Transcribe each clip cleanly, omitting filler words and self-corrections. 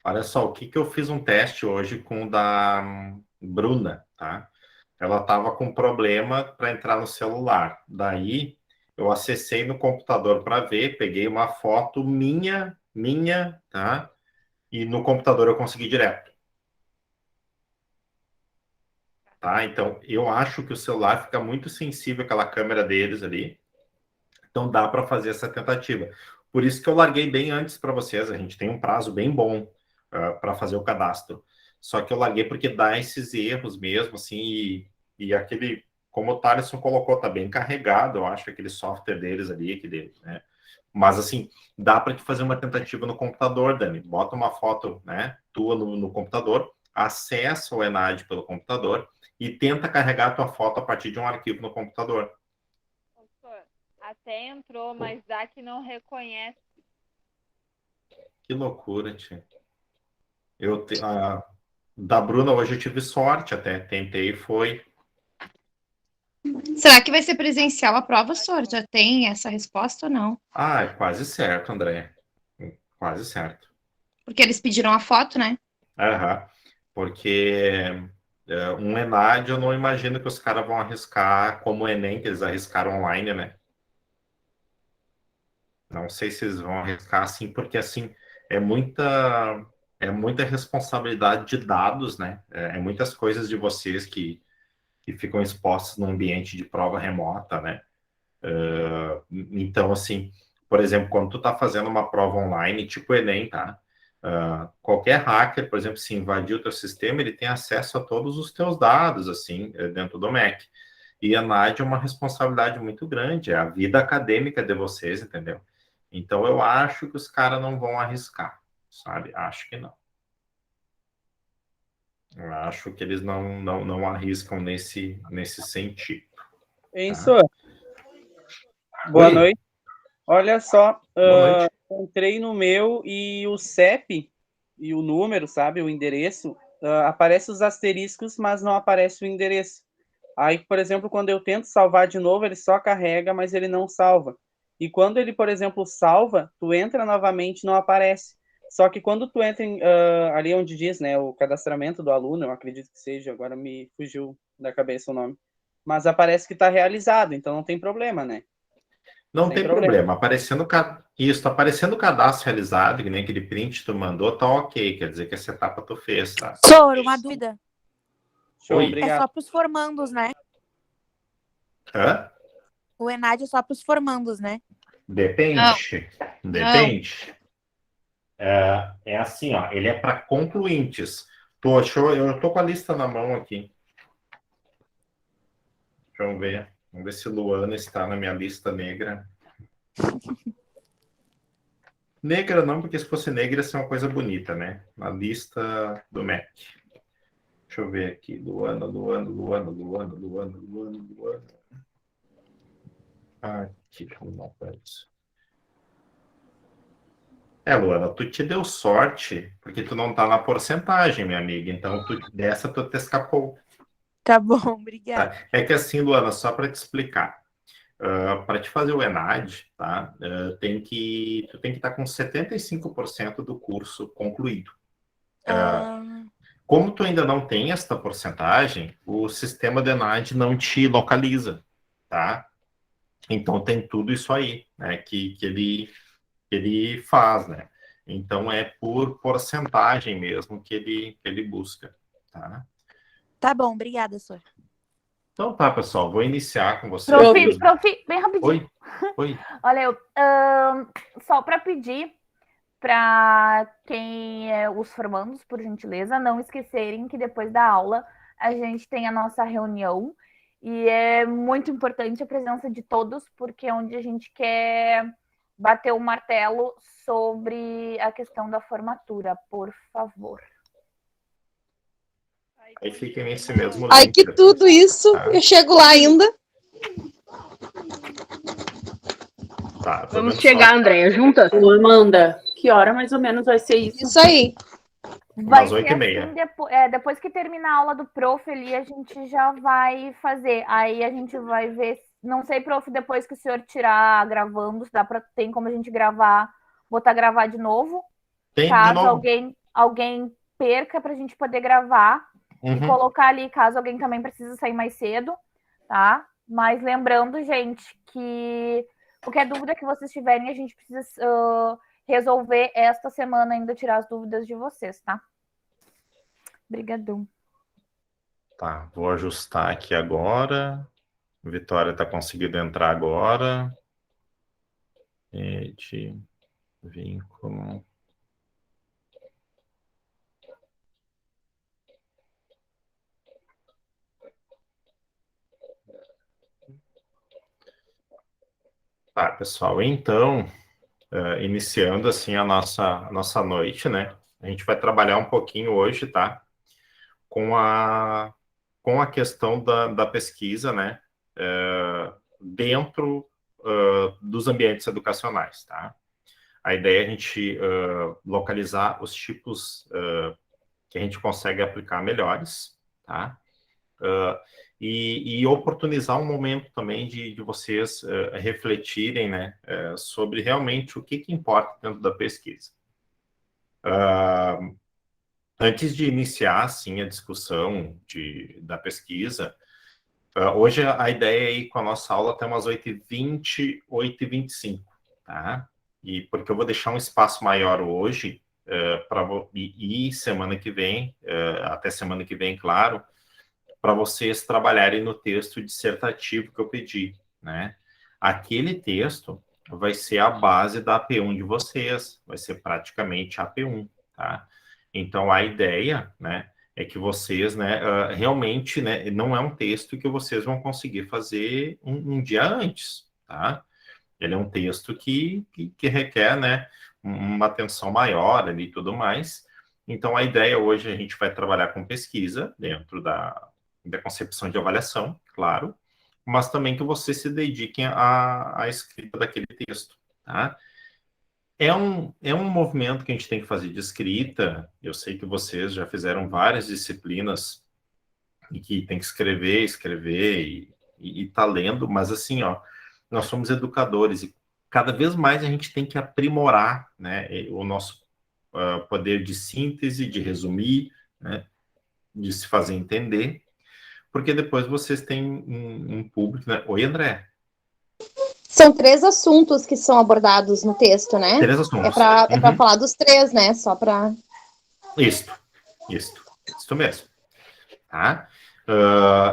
Olha só, o que que eu fiz um teste hoje com o da Bruna, tá? Ela estava com problema para entrar no celular. Daí eu acessei no computador para ver, peguei uma foto minha, tá? E no computador eu consegui direto, tá? Então eu acho que o celular fica muito sensível àquela câmera deles ali. Então dá para fazer essa tentativa. Por isso que eu larguei bem antes para vocês. A gente tem um prazo bem bom para fazer o cadastro. Só que eu larguei porque dá esses erros mesmo, assim, e aquele, como o Thaleson colocou, tá bem carregado, eu acho, aquele software deles ali, né? Mas assim, dá para te fazer uma tentativa no computador, Dani. Bota uma foto, né, tua no computador, acessa o Enad pelo computador e tenta carregar a tua foto a partir de um arquivo no computador. Até entrou, mas dá que não reconhece. Que loucura, tia. Da Bruna hoje eu tive sorte até, tentei e foi. Será que vai ser presencial a prova, Sor? Já tem essa resposta ou não? Ah, é quase certo, André. Quase certo. Porque eles pediram a foto, né? Aham. Porque um Enad eu não imagino que os caras vão arriscar como o Enem, que eles arriscaram online, né? Não sei se eles vão arriscar assim, porque assim é muita é muita responsabilidade de dados, né? É muitas coisas de vocês que ficam expostas num ambiente de prova remota, né? Então, assim, por exemplo, quando tu está fazendo uma prova online, tipo Enem, tá? Qualquer hacker, por exemplo, se invadir o teu sistema, ele tem acesso a todos os teus dados, assim, dentro do Mac. E a NAD é uma responsabilidade muito grande, é a vida acadêmica de vocês, entendeu? Então, eu acho que os caras não vão arriscar, sabe? Acho que não. Eu acho que eles não arriscam nesse sentido, Isso. tá? Boa Oi, noite. Olha só, boa noite. entrei no meu e o CEP e o número, sabe, o endereço, aparece os asteriscos, mas não aparece o endereço. Aí, por exemplo, quando eu tento salvar de novo, ele só carrega, mas ele não salva. E quando ele, por exemplo, salva, tu entra novamente, não aparece. Só que quando tu entra ali onde diz, né, o cadastramento do aluno, eu acredito que seja, agora me fugiu da cabeça o nome, mas aparece que está realizado, então não tem problema, né? Não Sem tem problema. problema. Isso, aparecendo o cadastro realizado, que nem aquele print que tu mandou, tá ok. Quer dizer que essa etapa tu fez, tá? Sor, uma dúvida. Show, Oi. É obrigado. só para os formandos, né? Hã? O ENAD é só para os formandos, né? Depende. Não. Depende. É assim, ó. Ele é para concluintes. Eu tô com a lista na mão aqui. Deixa eu ver. Vamos ver se Luana está na minha lista negra. Negra não, porque se fosse negra ia ser uma coisa bonita, né? Na lista do Mac. Deixa eu ver aqui. Luana. Aqui, não faz. Luana, tu te deu sorte, porque tu não tá na porcentagem, minha amiga. Então, dessa tu te escapou. Tá bom, obrigada. Tá? É que assim, Luana, só para te explicar. Para te fazer o ENAD, tá? Tu tem que estar com 75% do curso concluído. Como tu ainda não tem esta porcentagem, o sistema de ENAD não te localiza, tá? Então tem tudo isso aí, né? Que ele faz, né? Então é por porcentagem mesmo que ele busca, tá? Tá bom, obrigada, Sor. Então tá, pessoal, vou iniciar com vocês. Profi, bem rapidinho. Oi. Olha, só para pedir para os formandos, por gentileza, não esquecerem que depois da aula a gente tem a nossa reunião e é muito importante a presença de todos, porque é onde a gente quer bater o martelo sobre a questão da formatura, por favor. Aí fiquem nesse mesmo Ai, link. que tudo isso. Tá. Eu chego lá ainda. Tá, Vamos chegar, Andréia, juntas? Amanda, que hora mais ou menos vai ser isso? Isso aí. Vai Umas ser 8h30. assim, depois que terminar a aula do prof ali, a gente já vai fazer. Aí a gente vai ver. Não sei, prof, depois que o senhor tirar gravando, se tem como a gente gravar, botar gravar de novo. Tem Caso de novo. alguém. alguém perca para a gente poder gravar e Uhum. colocar ali, caso alguém também precise sair mais cedo, tá? Mas lembrando, gente, que qualquer dúvida que vocês tiverem, a gente precisa resolver esta semana ainda, tirar as dúvidas de vocês, tá? Obrigadão. Tá, vou ajustar aqui agora. Vitória está conseguindo entrar agora. Rede, vínculo. Tá, pessoal, então, iniciando assim a nossa noite, né? A gente vai trabalhar um pouquinho hoje, tá? Com a questão da pesquisa, né? Dentro dos ambientes educacionais, tá? A ideia é a gente localizar os tipos que a gente consegue aplicar melhores, tá? E oportunizar um momento também de vocês refletirem, né, sobre realmente o que importa dentro da pesquisa. Antes de iniciar, assim, a discussão da pesquisa, hoje a ideia é ir com a nossa aula até umas 8h20, 8h25, tá? E porque eu vou deixar um espaço maior hoje, e semana que vem, até semana que vem, claro, para vocês trabalharem no texto dissertativo que eu pedi, né? Aquele texto vai ser a base da AP1 de vocês, vai ser praticamente a AP1, tá? Então, a ideia, né, é que vocês, né, realmente, né, não é um texto que vocês vão conseguir fazer um dia antes, tá? Ele é um texto que requer, né, uma atenção maior ali e tudo mais. Então, a ideia hoje, a gente vai trabalhar com pesquisa dentro da concepção de avaliação, claro, mas também que vocês se dediquem à escrita daquele texto, tá? É um movimento que a gente tem que fazer de escrita. Eu sei que vocês já fizeram várias disciplinas e que tem que escrever e tá lendo, mas assim, ó, nós somos educadores e cada vez mais a gente tem que aprimorar, né, o nosso poder de síntese, de resumir, né, de se fazer entender, porque depois vocês têm um público, né? Oi, André. São 3 assuntos que são abordados no texto, né? 3 assuntos. É para falar dos 3, né? Só para... Isso mesmo. Tá?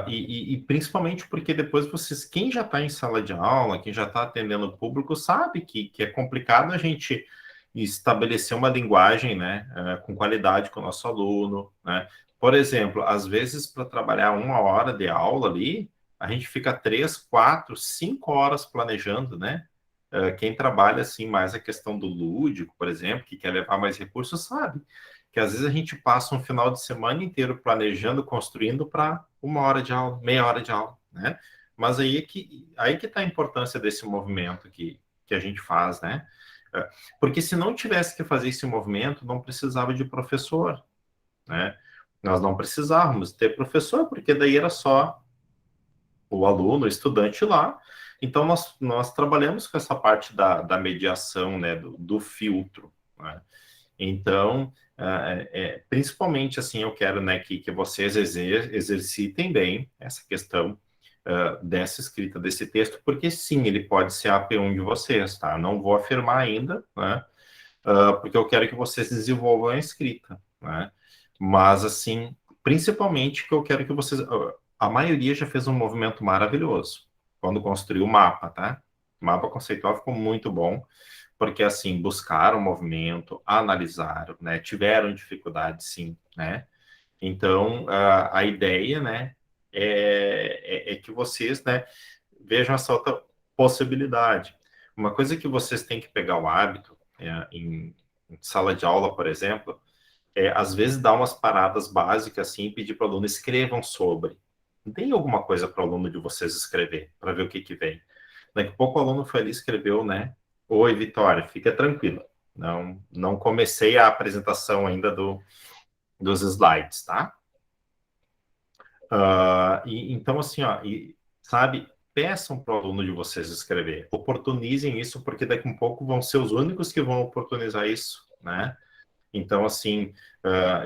E principalmente porque depois vocês, quem já está em sala de aula, quem já está atendendo o público, sabe que é complicado a gente estabelecer uma linguagem, né, com qualidade com o nosso aluno, né? Por exemplo, às vezes para trabalhar 1 hora de aula ali, a gente fica 3, 4, 5 horas planejando, né? Quem trabalha assim mais a questão do lúdico, por exemplo, que quer levar mais recursos, sabe que às vezes a gente passa um final de semana inteiro planejando, construindo para 1 hora de aula, meia hora de aula, né? Mas aí que está a importância desse movimento que a gente faz, né? Porque se não tivesse que fazer esse movimento, não precisava de professor, né? Nós não precisávamos ter professor, porque daí era só o aluno, o estudante lá. Então, nós trabalhamos com essa parte da mediação, né? Do filtro, né? Então, principalmente assim, eu quero, né, que vocês exercitem bem essa questão dessa escrita desse texto, porque sim, ele pode ser a AP1 de vocês, tá? Não vou afirmar ainda, né? Porque eu quero que vocês desenvolvam a escrita, né? Mas, assim, principalmente que eu quero que vocês... A maioria já fez um movimento maravilhoso quando construiu o mapa, tá? O mapa conceitual ficou muito bom, porque, assim, buscaram o movimento, analisaram, né? Tiveram dificuldade, sim, né? Então, a ideia, né, é que vocês, né, vejam essa outra possibilidade. Uma coisa que vocês têm que pegar o hábito, em sala de aula, por exemplo, às vezes, dar umas paradas básicas, assim, e pedir para o aluno, escrevam sobre. Tem alguma coisa para o aluno de vocês escrever, para ver o que vem. Daqui a pouco o aluno foi ali e escreveu, né? Oi, Vitória, fica tranquila. Não comecei a apresentação ainda dos slides, tá? Então, assim, ó, sabe, peçam para o aluno de vocês escrever. Oportunizem isso, porque daqui a um pouco vão ser os únicos que vão oportunizar isso, né? Então, assim,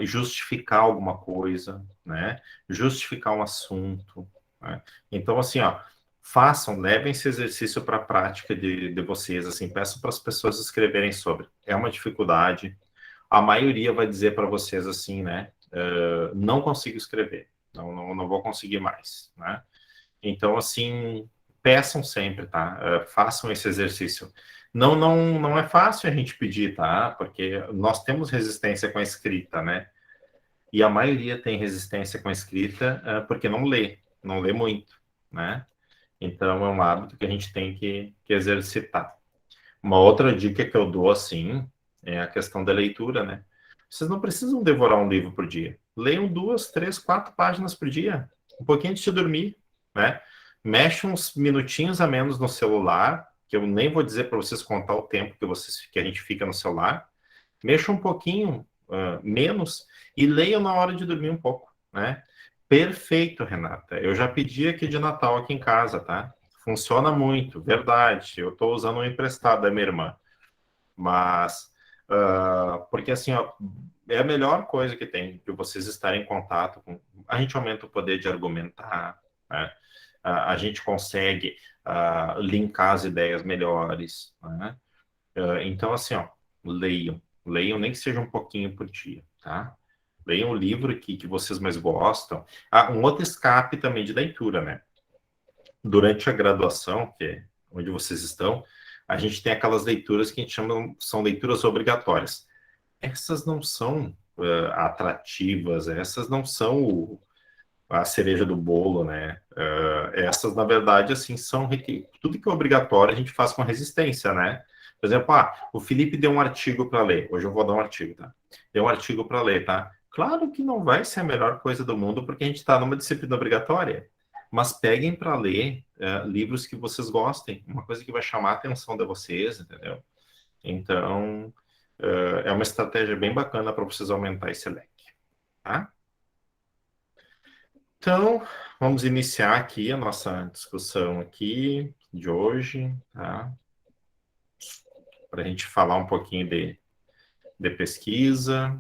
justificar alguma coisa, né? Justificar um assunto, né? Então, assim, ó, façam, levem esse exercício para a prática de vocês, assim, peçam para as pessoas escreverem sobre. É uma dificuldade. A maioria vai dizer para vocês assim, né? Não consigo escrever, não vou conseguir mais, né? Então, assim, peçam sempre, tá? Façam esse exercício. Não é fácil a gente pedir, tá? Porque nós temos resistência com a escrita, né? E a maioria tem resistência com a escrita porque não lê muito, né? Então, é um hábito que a gente tem que exercitar. Uma outra dica que eu dou, assim, é a questão da leitura, né? Vocês não precisam devorar um livro por dia. Leiam 2, 3, 4 páginas por dia. Um pouquinho antes de dormir, né? Mexe uns minutinhos a menos no celular, que eu nem vou dizer para vocês contar o tempo que a gente fica no celular. Mexa um pouquinho menos e leiam na hora de dormir um pouco, né? Perfeito, Renata. Eu já pedi aqui de Natal aqui em casa, tá? Funciona muito, verdade. Eu estou usando um emprestado da minha irmã. Mas, porque assim, ó, é a melhor coisa que tem, que vocês estarem em contato com. A gente aumenta o poder de argumentar, né? A gente consegue linkar as ideias melhores, né? Então, assim, ó, leiam nem que seja um pouquinho por dia, tá? Leiam o livro que vocês mais gostam. Um outro escape também de leitura, né? Durante a graduação, que é onde vocês estão, a gente tem aquelas leituras que a gente chama, são leituras obrigatórias. Essas não são atrativas, essas não são a cereja do bolo, né? Essas, na verdade, assim, são tudo que é obrigatório a gente faz com resistência, né? Por exemplo, o Felipe deu um artigo para ler. Hoje eu vou dar um artigo, tá? Deu um artigo para ler, tá? Claro que não vai ser a melhor coisa do mundo, porque a gente está numa disciplina obrigatória. Mas peguem para ler livros que vocês gostem, uma coisa que vai chamar a atenção de vocês, entendeu? Então, é uma estratégia bem bacana para vocês aumentar esse leque, tá? Então, vamos iniciar aqui a nossa discussão aqui de hoje, tá? Para a gente falar um pouquinho de pesquisa,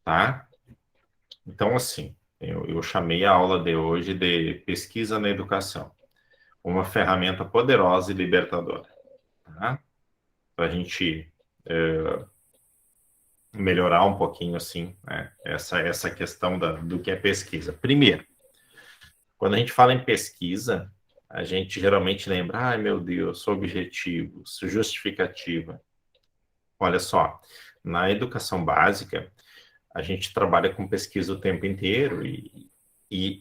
tá? Então, assim, eu chamei a aula de hoje de pesquisa na educação, uma ferramenta poderosa e libertadora, tá? Para a gente melhorar um pouquinho, assim, né, essa questão do que é pesquisa. Primeiro, quando a gente fala em pesquisa, a gente geralmente lembra, ai meu Deus, objetivos, justificativa. Olha só, na educação básica, a gente trabalha com pesquisa o tempo inteiro e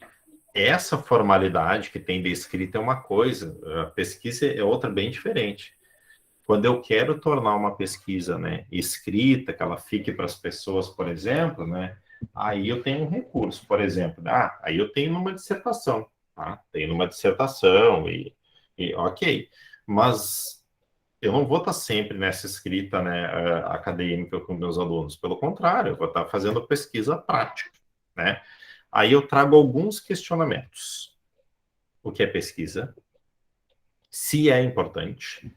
essa formalidade que tem de escrita é uma coisa, a pesquisa é outra bem diferente. Quando eu quero tornar uma pesquisa, né, escrita, que ela fique para as pessoas, por exemplo, né, aí eu tenho um recurso, por exemplo, aí eu tenho numa dissertação, tá? Tenho numa dissertação e ok, mas eu não vou estar sempre nessa escrita, né, acadêmica com meus alunos, pelo contrário, eu vou estar fazendo pesquisa prática, né? Aí eu trago alguns questionamentos. O que é pesquisa? Se é importante,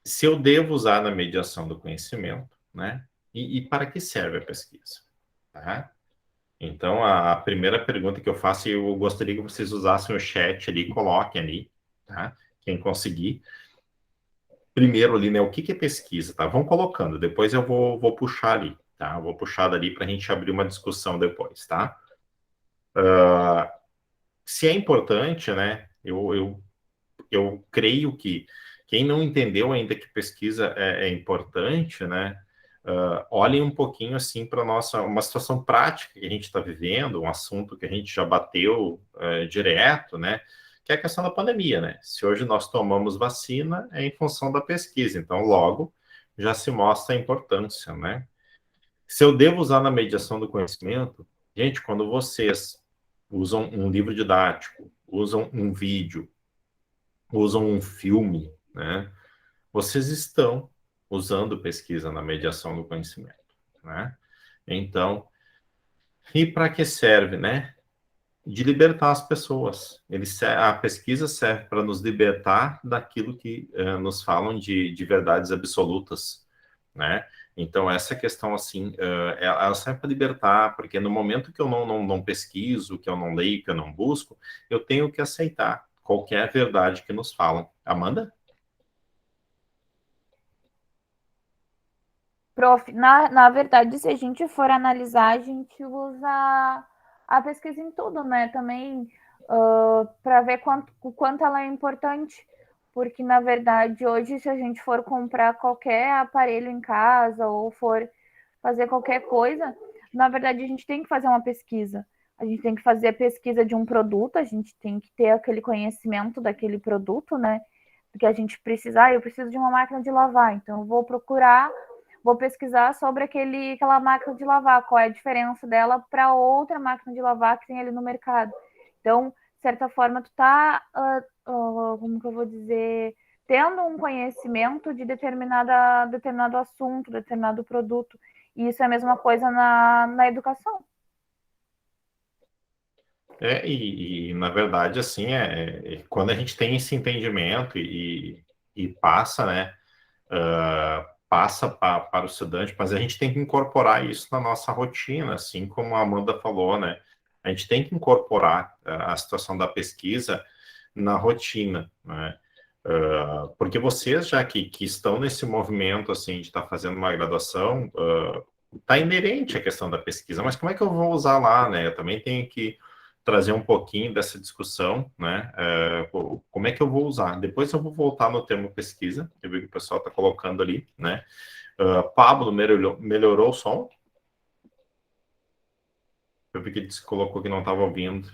se eu devo usar na mediação do conhecimento, né? E para que serve a pesquisa, tá? Então, a primeira pergunta que eu faço, eu gostaria que vocês usassem o chat ali, coloquem ali, tá? Quem conseguir. Primeiro ali, né? O que é pesquisa, tá? Vão colocando, depois eu vou puxar ali, tá? Eu vou puxar dali para a gente abrir uma discussão depois, tá? Se é importante, né? Eu creio que quem não entendeu ainda que pesquisa é importante, né? Olhem um pouquinho assim para uma situação prática que a gente está vivendo, um assunto que a gente já bateu direto, né? Que é a questão da pandemia, né? Se hoje nós tomamos vacina, é em função da pesquisa, então logo já se mostra a importância, né? Se eu devo usar na mediação do conhecimento, gente, quando vocês usam um livro didático, usam um vídeo, usam um filme, né? Vocês estão usando pesquisa na mediação do conhecimento, né? Então, e para que serve, né? de libertar as pessoas. A pesquisa serve para nos libertar daquilo que nos falam de verdades absolutas, né? Então, essa questão, assim, ela serve para libertar, porque no momento que eu não pesquiso, que eu não leio, que eu não busco, eu tenho que aceitar qualquer verdade que nos falam. Amanda? Prof, na verdade, se a gente for analisar, a gente usa a pesquisa em tudo, né? Também para ver o quanto ela é importante. Porque, na verdade, hoje, se a gente for comprar qualquer aparelho em casa ou for fazer qualquer coisa, na verdade, a gente tem que fazer uma pesquisa. A gente tem que fazer a pesquisa de um produto, a gente tem que ter aquele conhecimento daquele produto, né? Porque a gente precisa, eu preciso de uma máquina de lavar, então eu vou procurar, vou pesquisar sobre aquela máquina de lavar, qual é a diferença dela para outra máquina de lavar que tem ali no mercado. Então, de certa forma, tu tá, como que eu vou dizer, tendo um conhecimento de determinado assunto, determinado produto. E isso é a mesma coisa na educação. Na verdade, assim, quando a gente tem esse entendimento e passa, né, passa para o estudante, mas a gente tem que incorporar isso na nossa rotina, assim como a Amanda falou, né? A gente tem que incorporar a situação da pesquisa na rotina, né? Porque vocês, já que estão nesse movimento, assim, de estar fazendo uma graduação, está inerente a questão da pesquisa, mas como é que eu vou usar lá, né? Eu também tenho que trazer um pouquinho dessa discussão, né? Como é que eu vou usar? Depois eu vou voltar no termo pesquisa, eu vi que o pessoal está colocando ali, né? Pablo melhorou o som? Eu vi que ele colocou que não estava ouvindo.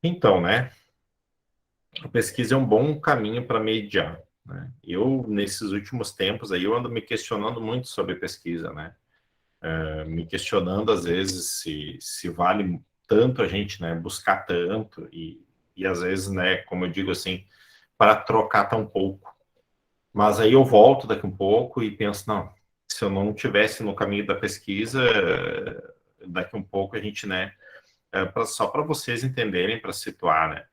Então, né? A pesquisa é um bom caminho para mediar, né? Eu, nesses últimos tempos, aí, eu ando me questionando muito sobre pesquisa, né? Me questionando, às vezes, se vale tanto a gente, né, buscar tanto e, às vezes, né, como eu digo assim, para trocar tão pouco. Mas aí eu volto daqui um pouco e penso, não, se eu não tivesse no caminho da pesquisa, daqui um pouco a gente, né, só para vocês entenderem, para situar, né,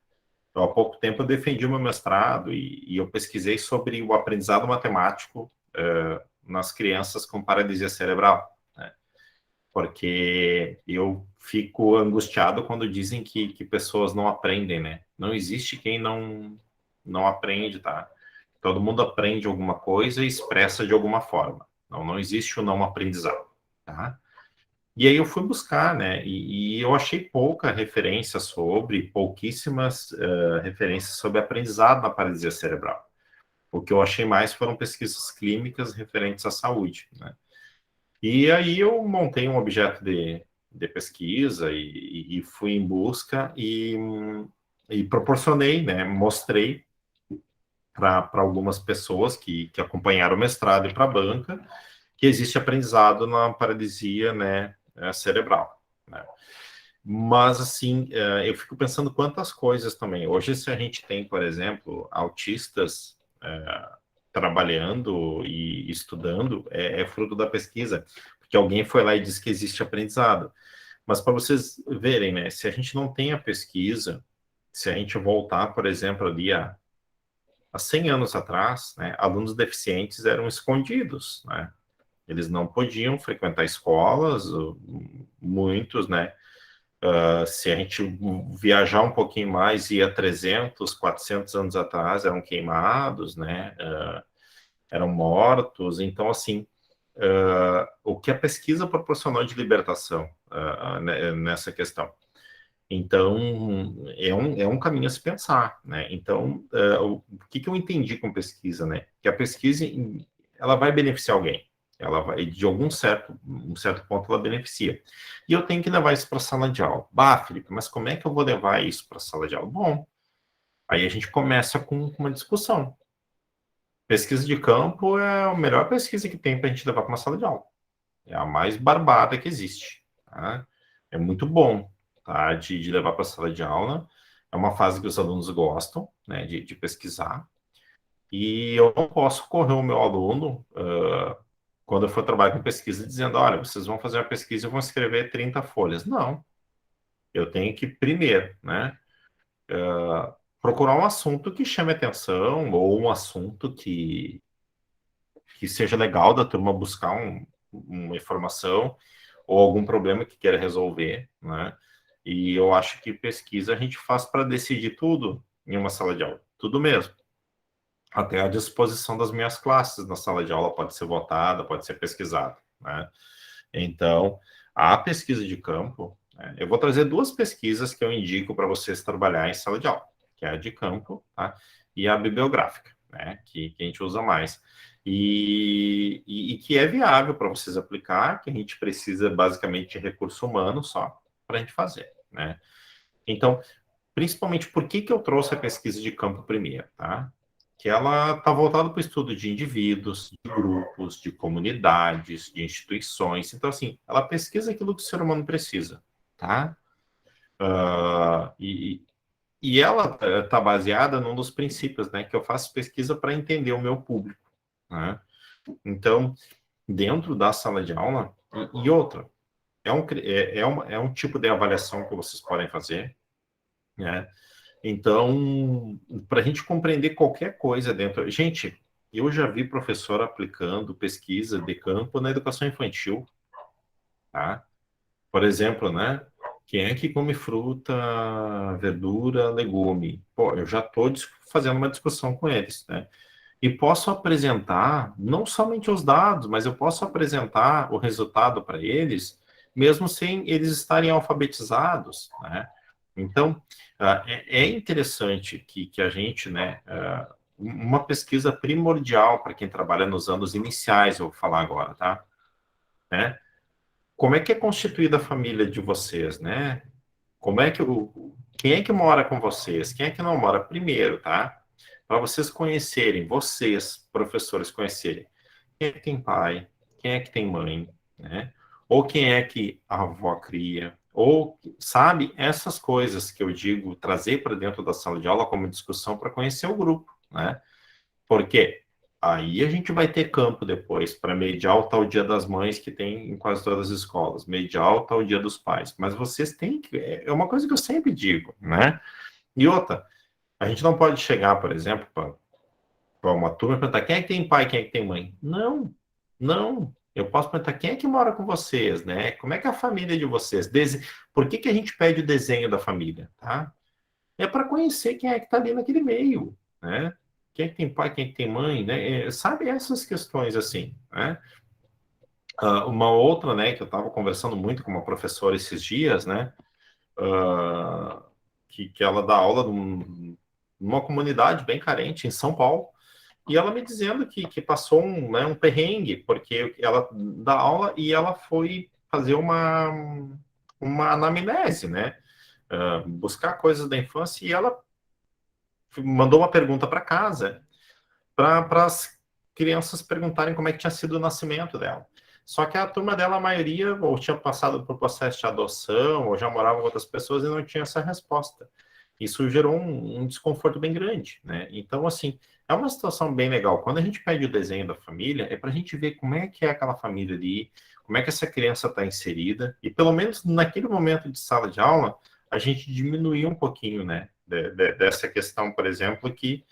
então, há pouco tempo eu defendi o meu mestrado e eu pesquisei sobre o aprendizado matemático nas crianças com paralisia cerebral, né? Porque eu fico angustiado quando dizem que pessoas não aprendem, né? Não existe quem não aprende, tá? Todo mundo aprende alguma coisa e expressa de alguma forma. Não existe o não aprendizado, tá? E aí eu fui buscar, né? E eu achei pouquíssimas referências sobre aprendizado na paralisia cerebral. O que eu achei mais foram pesquisas clínicas referentes à saúde, né? E aí eu montei um objeto de pesquisa e fui em busca e proporcionei, né? Mostrei para algumas pessoas que acompanharam o mestrado e para a banca que existe aprendizado na paralisia, né, cerebral, né? Mas, assim, eu fico pensando quantas coisas também. Hoje, se a gente tem, por exemplo, autistas trabalhando e estudando, é fruto da pesquisa, porque alguém foi lá e disse que existe aprendizado. Mas para vocês verem, né, se a gente não tem a pesquisa, se a gente voltar, por exemplo, ali há 100 anos atrás, né, alunos deficientes eram escondidos, né? Eles não podiam frequentar escolas, muitos, né? Se a gente viajar um pouquinho mais, ia 300, 400 anos atrás, eram queimados, né? Eram mortos. Então, assim, o que a pesquisa proporcionou de libertação nessa questão? Então, é um caminho a se pensar, né? Então, o que eu entendi com pesquisa, né? Que a pesquisa, ela vai beneficiar alguém. Ela vai, de um certo ponto, ela beneficia. E eu tenho que levar isso para a sala de aula. Bah, Felipe, mas como é que eu vou levar isso para a sala de aula? Bom, aí a gente começa com uma discussão. Pesquisa de campo é a melhor pesquisa que tem para a gente levar para uma sala de aula. É a mais barbada que existe, tá? É muito bom, tá? De levar para a sala de aula. É uma fase que os alunos gostam, né? De pesquisar. E eu não posso correr o meu aluno quando eu for trabalhar com pesquisa, dizendo, olha, vocês vão fazer uma pesquisa e vão escrever 30 folhas. Não. eu tenho que, primeiro, né, procurar um assunto que chame atenção, ou um assunto que seja legal da turma buscar uma informação, ou algum problema que queira resolver, né? E eu acho que pesquisa a gente faz para decidir tudo em uma sala de aula, tudo mesmo. Até a disposição das minhas classes na sala de aula pode ser votada, pode ser pesquisada, né? Então, a pesquisa de campo, né, eu vou trazer 2 pesquisas que eu indico para vocês trabalhar em sala de aula, que é a de campo, tá? E a bibliográfica, né? Que a gente usa mais. E que é viável para vocês aplicar, que a gente precisa basicamente de recurso humano só para a gente fazer, né? Então, principalmente, por que eu trouxe a pesquisa de campo primeiro, tá? Que ela está voltada para o estudo de indivíduos, de grupos, de comunidades, de instituições. Então, assim, ela pesquisa aquilo que o ser humano precisa, tá? E ela está baseada num dos princípios, né? Que eu faço pesquisa para entender o meu público, né? Então, dentro da sala de aula, e outra, é um tipo de avaliação que vocês podem fazer, né? Então, para a gente compreender qualquer coisa dentro... Gente, eu já vi professor aplicando pesquisa de campo na educação infantil, tá? Por exemplo, né? Quem é que come fruta, verdura, legume? Pô, eu já estou fazendo uma discussão com eles, né? E posso apresentar, não somente os dados, mas eu posso apresentar o resultado para eles, mesmo sem eles estarem alfabetizados, né? Então, é interessante que a gente, né, uma pesquisa primordial para quem trabalha nos anos iniciais, eu vou falar agora, tá? Né? Como é que é constituída a família de vocês, né? Quem é que mora com vocês? Quem é que não mora? Primeiro, tá? Para vocês conhecerem, vocês, professores, conhecerem quem é que tem pai, quem é que tem mãe, né? Ou quem é que a avó cria, ou, sabe, essas coisas que eu digo, trazer para dentro da sala de aula como discussão para conhecer o grupo, né? Porque aí a gente vai ter campo depois, para mediar o tal Dia das Mães que tem em quase todas as escolas, mediar o tal Dia dos Pais. Mas vocês têm que... É uma coisa que eu sempre digo, né? E outra, a gente não pode chegar, por exemplo, para uma turma e perguntar quem é que tem pai, quem é que tem mãe. Não, não. Eu posso perguntar quem é que mora com vocês, né? Como é que é a família de vocês? Por que a gente pede o desenho da família, tá? É para conhecer quem é que está ali naquele meio, né? Quem é que tem pai, quem é que tem mãe, né? Sabe essas questões assim, né? Uma outra, né, que eu estava conversando muito com uma professora esses dias, né? Que ela dá aula numa comunidade bem carente em São Paulo, e ela me dizendo que passou um perrengue, porque ela dá aula e ela foi fazer uma anamnese, né? Buscar coisas da infância, e ela mandou uma pergunta para casa para as crianças perguntarem como é que tinha sido o nascimento dela. Só que a turma dela, a maioria, ou tinha passado por processo de adoção, ou já morava com outras pessoas e não tinha essa resposta. Isso gerou um desconforto bem grande, né? Então, assim, é uma situação bem legal. Quando a gente pede o desenho da família, é para a gente ver como é que é aquela família ali, como é que essa criança está inserida, e pelo menos naquele momento de sala de aula, a gente diminuir um pouquinho, né, dessa questão, por exemplo, que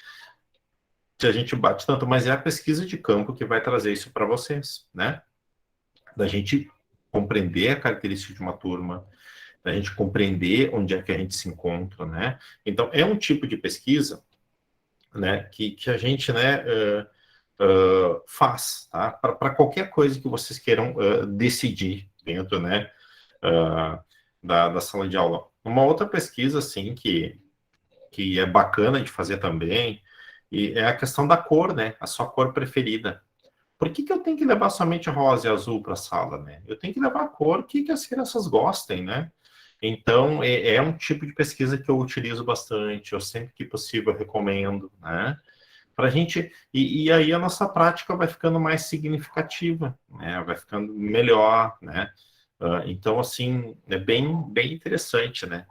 a gente bate tanto, mas é a pesquisa de campo que vai trazer isso para vocês, né? Da gente compreender a característica de uma turma, da gente compreender onde é que a gente se encontra, né? Então, é um tipo de pesquisa, né, que a gente, né, faz, tá? Para qualquer coisa que vocês queiram decidir dentro, né, da sala de aula. Uma outra pesquisa, assim, que é bacana de fazer também, e é a questão da cor, né? A sua cor preferida. Por que eu tenho que levar somente rosa e azul para a sala, né? Eu tenho que levar a cor que as crianças gostem, né? Então, é um tipo de pesquisa que eu utilizo bastante, eu sempre que possível recomendo, né? Pra gente, e aí a nossa prática vai ficando mais significativa, né? Vai ficando melhor, né? Então, assim, é bem interessante, né?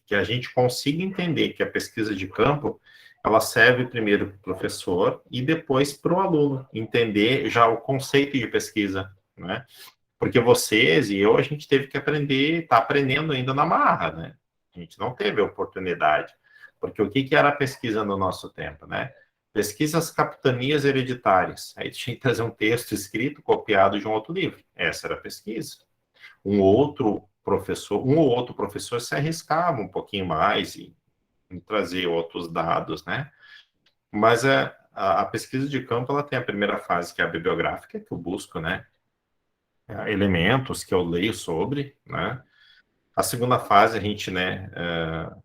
Que a gente consiga entender que a pesquisa de campo, ela serve primeiro para o professor e depois para o aluno entender já o conceito de pesquisa, né? Porque vocês e eu, a gente teve que aprender, está aprendendo ainda na marra, né? A gente não teve oportunidade. Porque o que era a pesquisa no nosso tempo, né? Pesquisas capitanias hereditárias. Aí tinha que trazer um texto escrito, copiado de um outro livro. Essa era a pesquisa. Um ou outro professor se arriscava um pouquinho mais em trazer outros dados, né? Mas a pesquisa de campo, ela tem a primeira fase, que é a bibliográfica, que eu busco, né? Elementos que eu leio sobre, né? A segunda fase, a gente, né,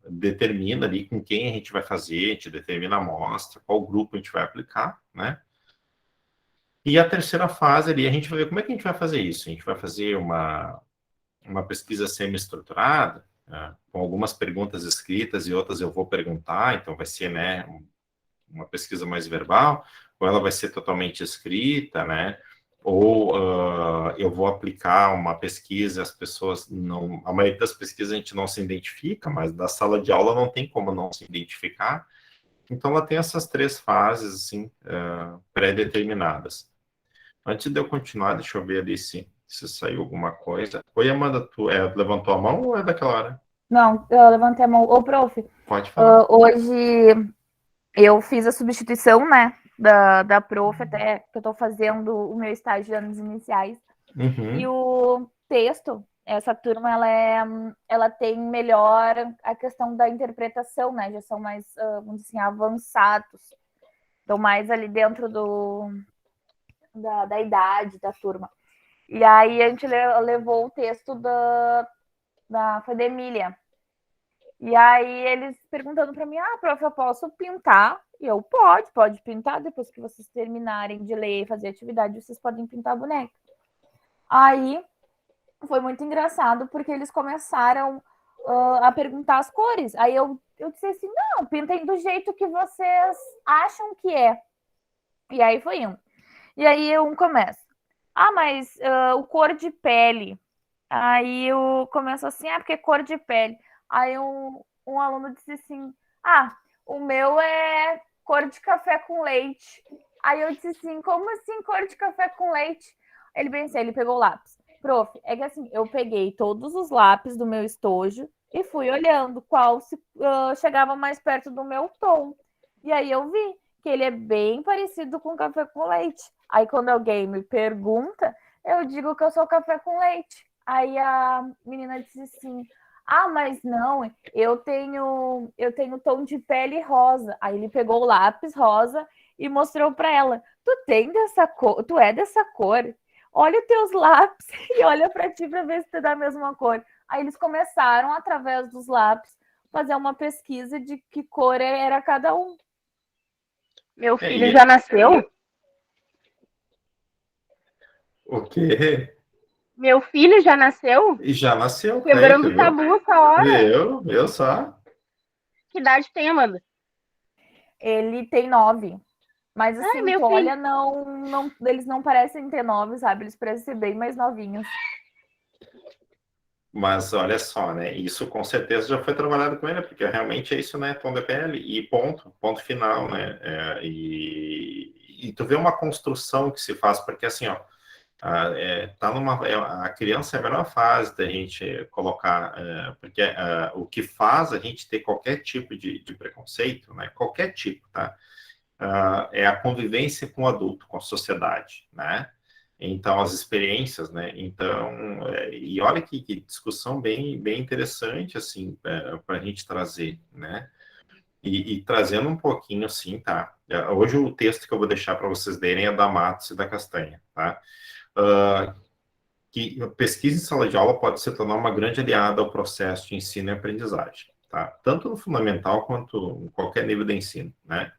determina ali com quem a gente vai fazer, a gente determina a amostra, qual grupo a gente vai aplicar, né? E a terceira fase ali, a gente vai ver como é que a gente vai fazer isso. A gente vai fazer uma pesquisa semi-estruturada, com algumas perguntas escritas e outras eu vou perguntar, então vai ser, né, uma pesquisa mais verbal, ou ela vai ser totalmente escrita, né? Ou eu vou aplicar uma pesquisa, as pessoas não... A maioria das pesquisas a gente não se identifica, mas da sala de aula não tem como não se identificar. Então, ela tem essas 3 fases, assim, pré-determinadas. Antes de eu continuar, deixa eu ver ali se saiu alguma coisa. Oi, Amanda, tu levantou a mão ou é daquela hora? Não, eu levantei a mão. Ô, prof, Pode falar. hoje eu fiz a substituição, né, da prof, até que eu tô fazendo o meu estágio de anos iniciais. Uhum. E o texto, essa turma, ela tem melhor a questão da interpretação, né, já são mais, vamos dizer assim, avançados. Estão mais ali dentro da idade da turma. E aí a gente levou o texto foi da Emília. E aí eles perguntando para mim, prof, eu posso pintar? E eu, pode pintar, depois que vocês terminarem de ler e fazer atividade, vocês podem pintar a boneca. Aí foi muito engraçado, porque eles começaram a perguntar as cores. Aí eu disse assim, não, pintem do jeito que vocês acham que é. E aí foi um. E aí um começa, mas o cor de pele. Aí eu começo assim, porque cor de pele. Aí um aluno disse assim, o meu é cor de café com leite. Aí eu disse assim, como assim cor de café com leite? Ele pegou o lápis. Prof, é que assim, eu peguei todos os lápis do meu estojo e fui olhando qual chegava mais perto do meu tom. E aí eu vi que ele é bem parecido com café com leite. Aí quando alguém me pergunta, eu digo que eu sou café com leite. Aí a menina disse assim, mas não, eu tenho tom de pele rosa. Aí ele pegou o lápis rosa e mostrou para ela, tu é dessa cor? Olha os teus lápis e olha para ti para ver se tu dá a mesma cor. Aí eles começaram, através dos lápis, fazer uma pesquisa de que cor era cada um. Meu filho já nasceu? O quê? Meu filho já nasceu? E já nasceu. Quebrando o tabu essa hora. Eu só. Que idade tem, Amanda? Ele tem 9. Mas assim, meu tu filho. olha, não, eles não parecem ter 9, sabe? Eles parecem ser bem mais novinhos. Mas olha só, né? Isso com certeza já foi trabalhado com ele, porque realmente é isso, né? Tom de pele e ponto final, né? E tu vê uma construção que se faz, porque assim, ó, a criança é a melhor fase da gente colocar, porque o que faz a gente ter qualquer tipo de preconceito, né? Qualquer tipo, tá? É a convivência com o adulto, com a sociedade, né? Então, as experiências, né? Então, e olha que discussão bem interessante, assim, para a gente trazer, né? E trazendo um pouquinho, assim, tá? Hoje o texto que eu vou deixar para vocês lerem é da Matos e da Castanha, tá? Que pesquisa em sala de aula pode se tornar uma grande aliada ao processo de ensino e aprendizagem, tá? Tanto no fundamental quanto em qualquer nível de ensino, né?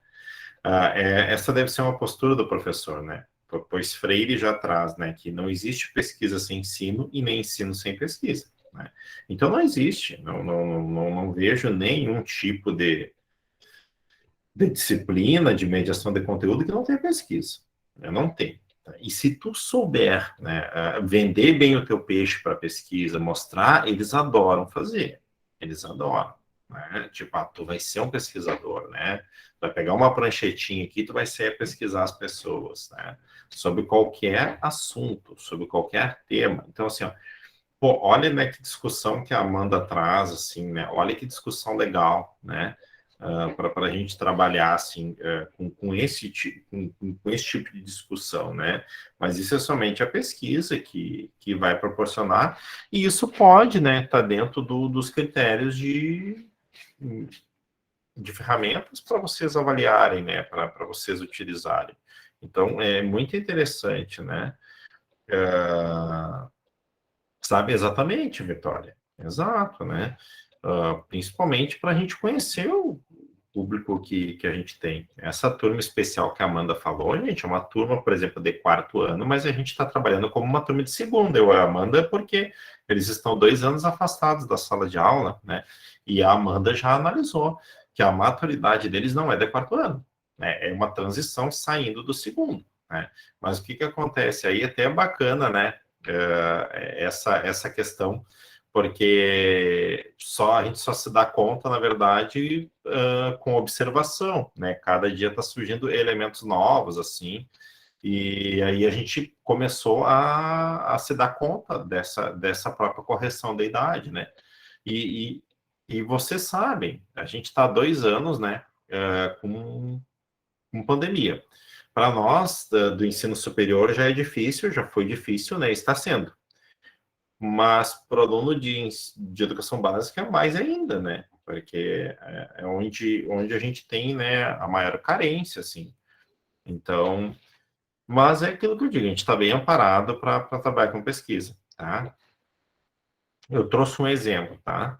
Essa deve ser uma postura do professor, né? Pois Freire já traz, né, que não existe pesquisa sem ensino e nem ensino sem pesquisa, né? Então não existe, não vejo nenhum tipo de disciplina de mediação de conteúdo que não tenha pesquisa, não tem. E se tu souber, né, vender bem o teu peixe para pesquisa, mostrar, eles adoram fazer, eles adoram, né? Tipo, tu vai ser um pesquisador, né? Vai pegar uma pranchetinha aqui, tu vai ser pesquisar as pessoas, né? Sobre qualquer assunto, sobre qualquer tema. Então, assim, ó, pô, olha, né, que discussão que a Amanda traz, assim, né? Olha que discussão legal, né? Para a gente trabalhar, assim, com esse tipo de discussão, né? Mas isso é somente a pesquisa que vai proporcionar, e isso pode, né, estar dentro dos critérios de ferramentas para vocês avaliarem, né, para vocês utilizarem. Então, é muito interessante, né? Sabe exatamente, Vitória. Exato, né? Principalmente para a gente conhecer o público que a gente tem. Essa turma especial que a Amanda falou, gente, é uma turma, por exemplo, de 4º ano, mas a gente está trabalhando como uma turma de 2º. Eu e a Amanda, porque eles estão 2 anos afastados da sala de aula, né? E a Amanda já analisou que a maturidade deles não é de 4º ano, né? É uma transição saindo do 2º, né? Mas o que acontece aí? Até é bacana, né? Essa questão, porque a gente só se dá conta, na verdade, com observação, né? Cada dia está surgindo elementos novos, assim, e aí a gente começou a se dar conta dessa própria correção da idade, né? E vocês sabem, a gente está há 2 anos, né, com pandemia. Para nós, do ensino superior, já é difícil, já foi difícil, né? Está sendo. Mas para o aluno de educação básica, mais ainda, né? Porque é onde a gente tem, né, a maior carência, assim. Então, mas é aquilo que eu digo, a gente está bem amparado para trabalhar com pesquisa, tá? Eu trouxe um exemplo, tá?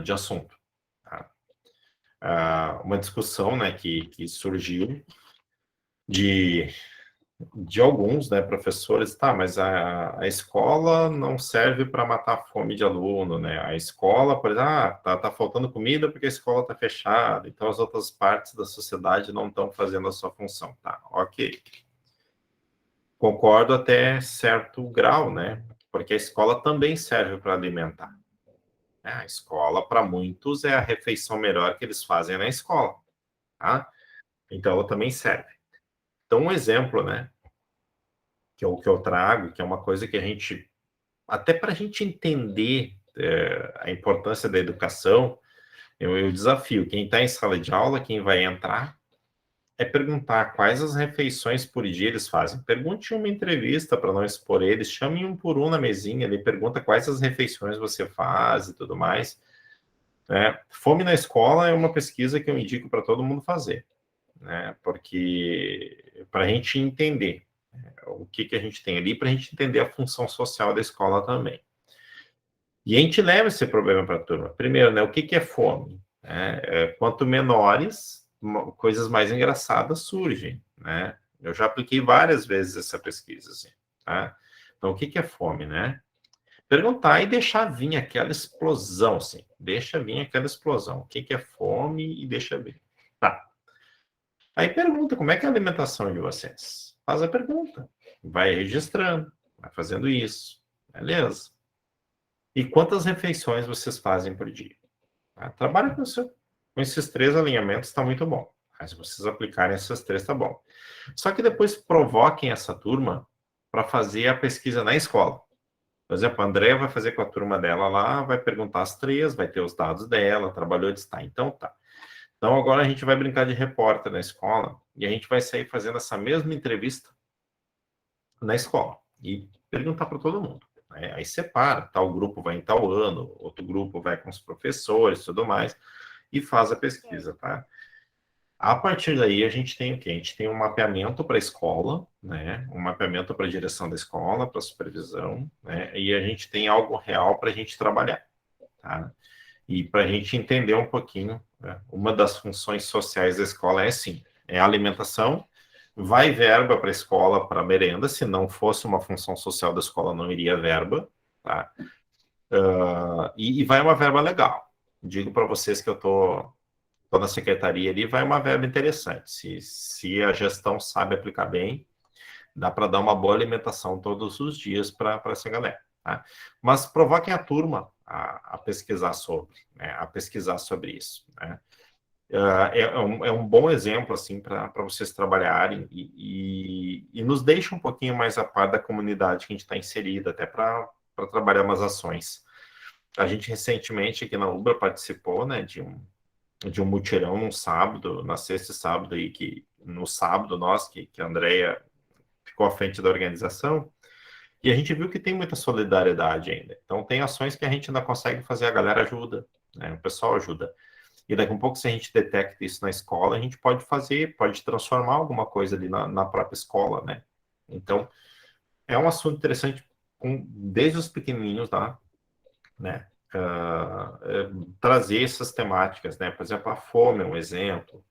De assunto. Tá? Uma discussão, né, que surgiu de alguns, né, professores, tá, mas a escola não serve para matar a fome de aluno, né? A escola, por exemplo, tá faltando comida porque a escola tá fechada, então as outras partes da sociedade não estão fazendo a sua função, tá? Ok. Concordo até certo grau, né? Porque a escola também serve para alimentar. A escola, para muitos, é a refeição melhor que eles fazem na escola, tá? Então, ela também serve. Então, um exemplo, né? Que eu trago, que é uma coisa que a gente, até para a gente entender a importância da educação, eu desafio quem está em sala de aula, quem vai entrar, é perguntar quais as refeições por dia eles fazem. Pergunte em uma entrevista para não expor eles, chame um por um na mesinha ali, pergunta quais as refeições você faz e tudo mais. Fome na escola é uma pesquisa que eu indico para todo mundo fazer, né? Porque para a gente entender o que a gente tem ali, para a gente entender a função social da escola também. E a gente leva esse problema para a turma. Primeiro, né, o que é fome? Quanto menores, coisas mais engraçadas surgem, né? Eu já apliquei várias vezes essa pesquisa, assim, tá? Então, o que é fome, né? Perguntar e deixar vir aquela explosão, assim. Deixa vir aquela explosão. O que é fome e deixa vir. Tá. Aí pergunta, como é que é a alimentação de vocês? Faz a pergunta. Vai registrando, vai fazendo isso. Beleza. E quantas refeições vocês fazem por dia? Trabalha com esses 3 alinhamentos, está muito bom. Mas se vocês aplicarem esses 3, tá bom. Só que depois provoquem essa turma para fazer a pesquisa na escola. Por exemplo, a Andrea vai fazer com a turma dela lá, vai perguntar as 3, vai ter os dados dela, trabalhou de estar. Então tá. Então agora a gente vai brincar de repórter na escola e a gente vai sair fazendo essa mesma entrevista na escola e perguntar para todo mundo. Aí separa, tal grupo vai em tal ano, outro grupo vai com os professores, tudo mais, e faz a pesquisa, tá? A partir daí, a gente tem o quê? A gente tem um mapeamento para a escola, né? Um mapeamento para a direção da escola, para a supervisão, né? E a gente tem algo real para a gente trabalhar, tá? E para a gente entender um pouquinho, né? Uma das funções sociais da escola é, sim, é a alimentação. Vai verba para a escola, para merenda. Se não fosse uma função social da escola, não iria verba, tá? E vai uma verba legal. Digo para vocês que eu tô na secretaria ali, vai uma verba interessante. Se a gestão sabe aplicar bem, dá para dar uma boa alimentação todos os dias para essa galera, tá? Mas provoquem a turma a pesquisar sobre, né? A pesquisar sobre isso, né? É um bom exemplo, assim, para vocês trabalharem e nos deixa um pouquinho mais a par da comunidade que a gente está inserida, até para trabalhar umas ações. A gente recentemente aqui na Ubra participou, né, de um mutirão num sábado, na sexta e sábado, aí, que no sábado que a Andrea ficou à frente da organização, e a gente viu que tem muita solidariedade ainda. Então, tem ações que a gente ainda consegue fazer, a galera ajuda, né, o pessoal ajuda. E daqui a um pouco, se a gente detecta isso na escola, a gente pode fazer, pode transformar alguma coisa ali na própria escola, né? Então, é um assunto interessante desde os pequenininhos lá, né? Trazer essas temáticas, né? Por exemplo, a fome é um exemplo,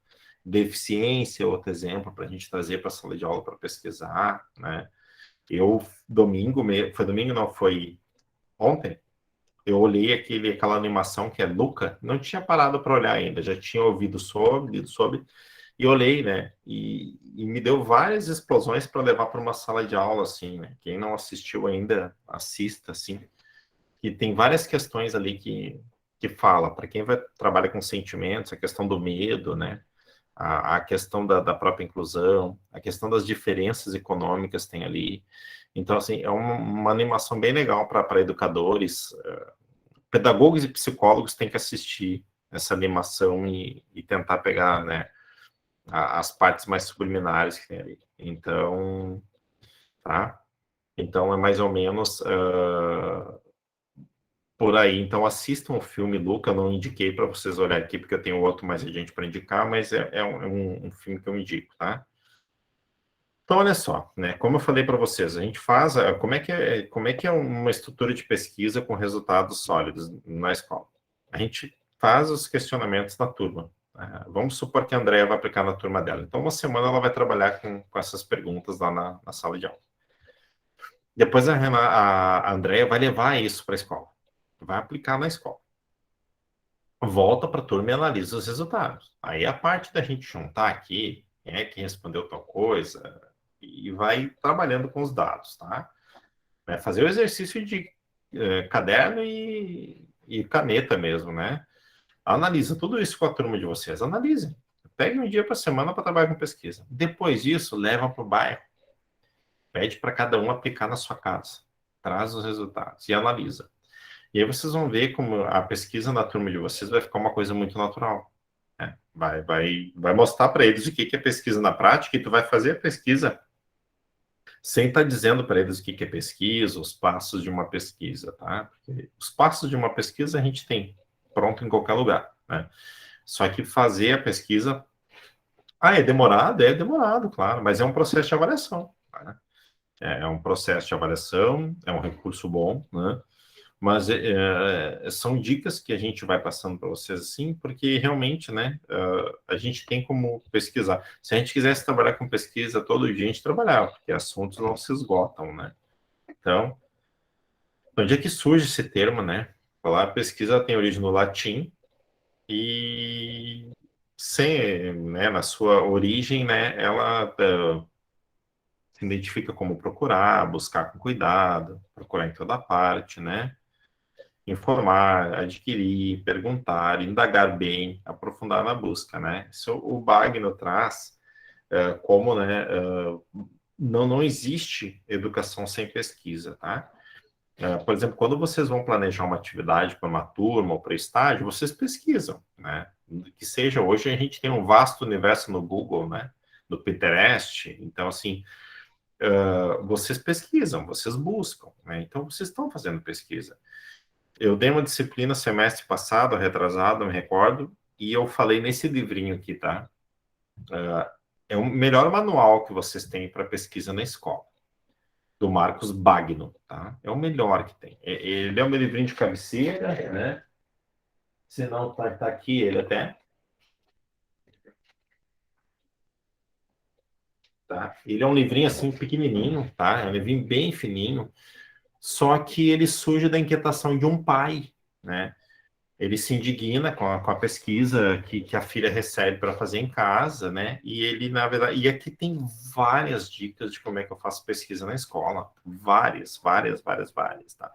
deficiência é outro exemplo para a gente trazer para a sala de aula para pesquisar, né? Foi domingo, não, foi ontem, eu olhei aquela animação que é Luca, não tinha parado para olhar ainda, já tinha ouvido lido sobre, e olhei, né? E me deu várias explosões para levar para uma sala de aula, assim, né? Quem não assistiu ainda, assista, assim. E tem várias questões ali que fala, para quem vai trabalhar com sentimentos, a questão do medo, né? A questão da própria inclusão, a questão das diferenças econômicas tem ali. Então, assim, é uma animação bem legal para educadores, pedagogos e psicólogos têm que assistir essa animação e tentar pegar, né, as partes mais subliminares que tem ali. Então, tá? Então, é mais ou menos por aí. Então, assistam o filme Luca, eu não indiquei para vocês olharem aqui, porque eu tenho outro mais adiante para indicar, mas é um filme que eu indico, tá? Então, olha só, né? Como eu falei para vocês, a gente faz como é que é uma estrutura de pesquisa com resultados sólidos na escola? A gente faz os questionamentos na turma. Vamos supor que a Andrea vai aplicar na turma dela. Então, uma semana ela vai trabalhar com essas perguntas lá na sala de aula. Depois a Andrea vai levar isso para a escola, vai aplicar na escola. Volta para a turma e analisa os resultados. Aí a parte da gente juntar aqui, quem é que respondeu tal coisa, e vai trabalhando com os dados, tá? Vai fazer o exercício de caderno e caneta mesmo, né? Analisa tudo isso com a turma de vocês, analisem. Pegue um dia para semana para trabalhar com pesquisa. Depois disso, leva para o bairro. Pede para cada um aplicar na sua casa. Traz os resultados e analisa. E aí vocês vão ver como a pesquisa na turma de vocês vai ficar uma coisa muito natural. Né? Vai mostrar para eles o que é pesquisa na prática, e tu vai fazer a pesquisa sem estar dizendo para eles o que é pesquisa, os passos de uma pesquisa, tá? Porque os passos de uma pesquisa a gente tem pronto em qualquer lugar, né? Só que fazer a pesquisa... é demorado? É demorado, claro, mas é um processo de avaliação, né? É um processo de avaliação, é um recurso bom, né? Mas são dicas que a gente vai passando para vocês assim, porque realmente, né, a gente tem como pesquisar. Se a gente quisesse trabalhar com pesquisa todo dia, a gente trabalhava, porque assuntos não se esgotam, né? Então, onde é que surge esse termo, né? Falar pesquisa tem origem no latim e, né, na sua origem, né, ela se identifica como procurar, buscar com cuidado, procurar em toda parte, né? Informar, adquirir, perguntar, indagar bem, aprofundar na busca, né? Isso o Bagno traz como, né, não existe educação sem pesquisa, tá? Por exemplo, quando vocês vão planejar uma atividade para uma turma ou para estágio, vocês pesquisam, né? Que seja, hoje a gente tem um vasto universo no Google, né? No Pinterest, então, assim, vocês pesquisam, vocês buscam, né? Então, vocês estão fazendo pesquisa. Eu dei uma disciplina semestre passado, retrasado, me recordo, e eu falei nesse livrinho aqui, tá? É o melhor manual que vocês têm para pesquisa na escola, do Marcos Bagno, tá? É o melhor que tem. Ele é um livrinho de cabeceira, né? Se não, tá aqui ele até. Tá? Ele é um livrinho assim pequenininho, tá? É um livrinho bem fininho, só que ele surge da inquietação de um pai, né? Ele se indigna com a pesquisa que a filha recebe para fazer em casa, né? E ele, na verdade... E aqui tem várias dicas de como é que eu faço pesquisa na escola. Várias, tá?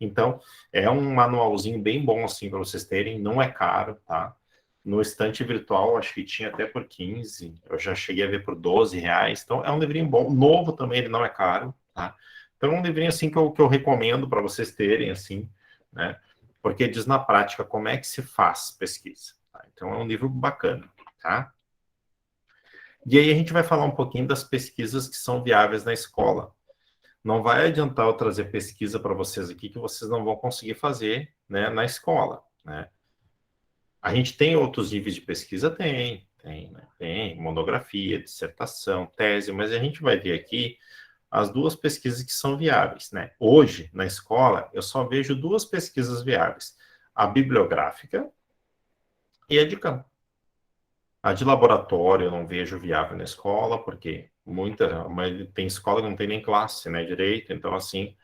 Então, é um manualzinho bem bom, assim, para vocês terem, não é caro, tá? No estante virtual, acho que tinha até por 15, eu já cheguei a ver por 12 reais, então é um livrinho bom, novo também, ele não é caro, tá? Então é um livrinho, assim, que eu recomendo para vocês terem, assim, né? Porque diz na prática como é que se faz pesquisa, tá? Então é um livro bacana, tá? E aí a gente vai falar um pouquinho das pesquisas que são viáveis na escola. Não vai adiantar eu trazer pesquisa para vocês aqui que vocês não vão conseguir fazer, né, na escola, né? A gente tem outros níveis de pesquisa? Né? Tem monografia, dissertação, tese, mas a gente vai ver aqui as duas pesquisas que são viáveis, né? Hoje, na escola, eu só vejo duas pesquisas viáveis: a bibliográfica e a de campo. A de laboratório eu não vejo viável na escola, porque mas tem escola que não tem nem classe, né, direito, então, assim,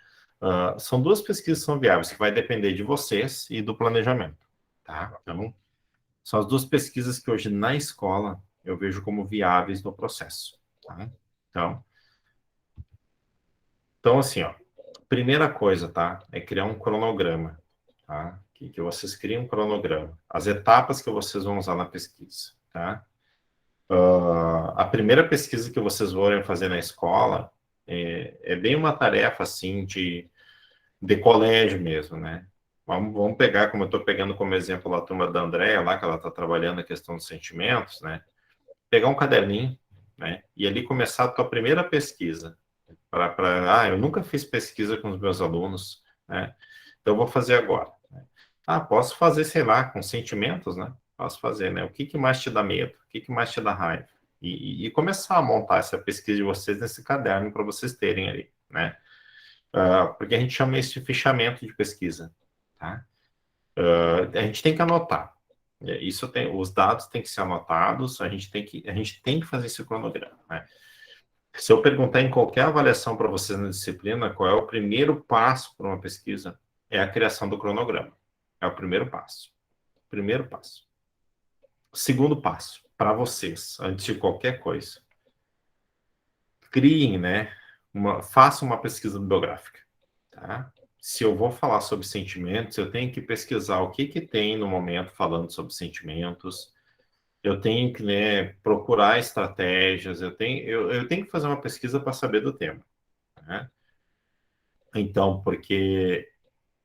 são duas pesquisas que são viáveis, que vai depender de vocês e do planejamento, tá? Então, são as duas pesquisas que hoje na escola eu vejo como viáveis no processo, tá? Então assim, ó, primeira coisa, tá? É criar um cronograma, tá? Que vocês criem um cronograma. As etapas que vocês vão usar na pesquisa, tá? A primeira pesquisa que vocês forem fazer na escola é bem uma tarefa, assim, de colégio mesmo, né? Vamos pegar, como eu estou pegando como exemplo a turma da Andréia, lá que ela está trabalhando a questão dos sentimentos, né? Pegar um caderninho, né? E ali começar a tua primeira pesquisa. Eu nunca fiz pesquisa com os meus alunos, né? Então, eu vou fazer agora. Né? Posso fazer, sei lá, com sentimentos, né? Posso fazer, né? O que mais te dá medo? O que mais te dá raiva? E começar a montar essa pesquisa de vocês nesse caderno para vocês terem ali, né? Porque a gente chama isso de fichamento de pesquisa, tá? A gente tem que anotar. Os dados têm que ser anotados, a gente tem que fazer esse cronograma, né? Se eu perguntar em qualquer avaliação para vocês na disciplina, qual é o primeiro passo para uma pesquisa, é a criação do cronograma. É o primeiro passo. Primeiro passo. Segundo passo, para vocês, antes de qualquer coisa, criem, né? Façam uma pesquisa bibliográfica, tá? Se eu vou falar sobre sentimentos, eu tenho que pesquisar o que tem no momento falando sobre sentimentos. Eu tenho que, né, procurar estratégias. Eu tenho que fazer uma pesquisa para saber do tema, né? Então, porque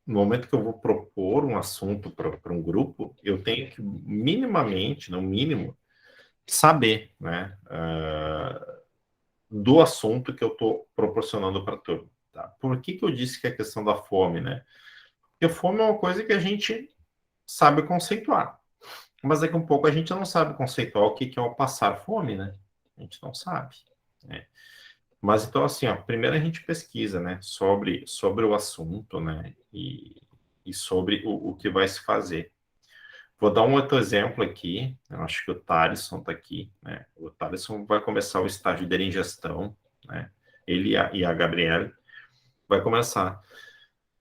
no momento que eu vou propor um assunto para um grupo, eu tenho que minimamente, no mínimo, saber, né, do assunto que eu estou proporcionando para a turma. Tá? Por que eu disse que é a questão da fome, né? Porque fome é uma coisa que a gente sabe conceituar, mas daqui a um pouco a gente não sabe conceituar o que é o passar fome, né? A gente não sabe, né? Mas então, assim, ó, primeiro a gente pesquisa, né, sobre o assunto, né, e sobre o que vai se fazer. Vou dar um outro exemplo aqui, eu acho que o Thaleson está aqui, né, o Thaleson vai começar o estágio dele em gestão, né, ele e a Gabriela vai começar.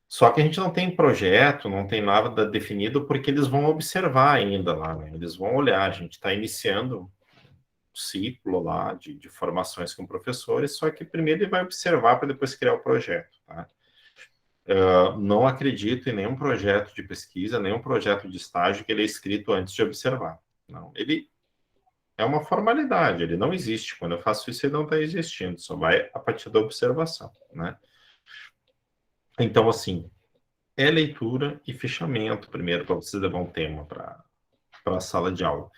Só que a gente não tem projeto, não tem nada definido, porque eles vão observar ainda lá, né, eles vão olhar, a gente está iniciando ciclo lá de formações com professores, só que primeiro ele vai observar para depois criar o projeto, tá? Não acredito em nenhum projeto de pesquisa, nenhum projeto de estágio que ele é escrito antes de observar. Não, ele é uma formalidade, ele não existe. Quando eu faço isso, ele não está existindo, só vai a partir da observação, né? Então, assim, é leitura e fichamento primeiro para vocês levar um tema para a sala de aula.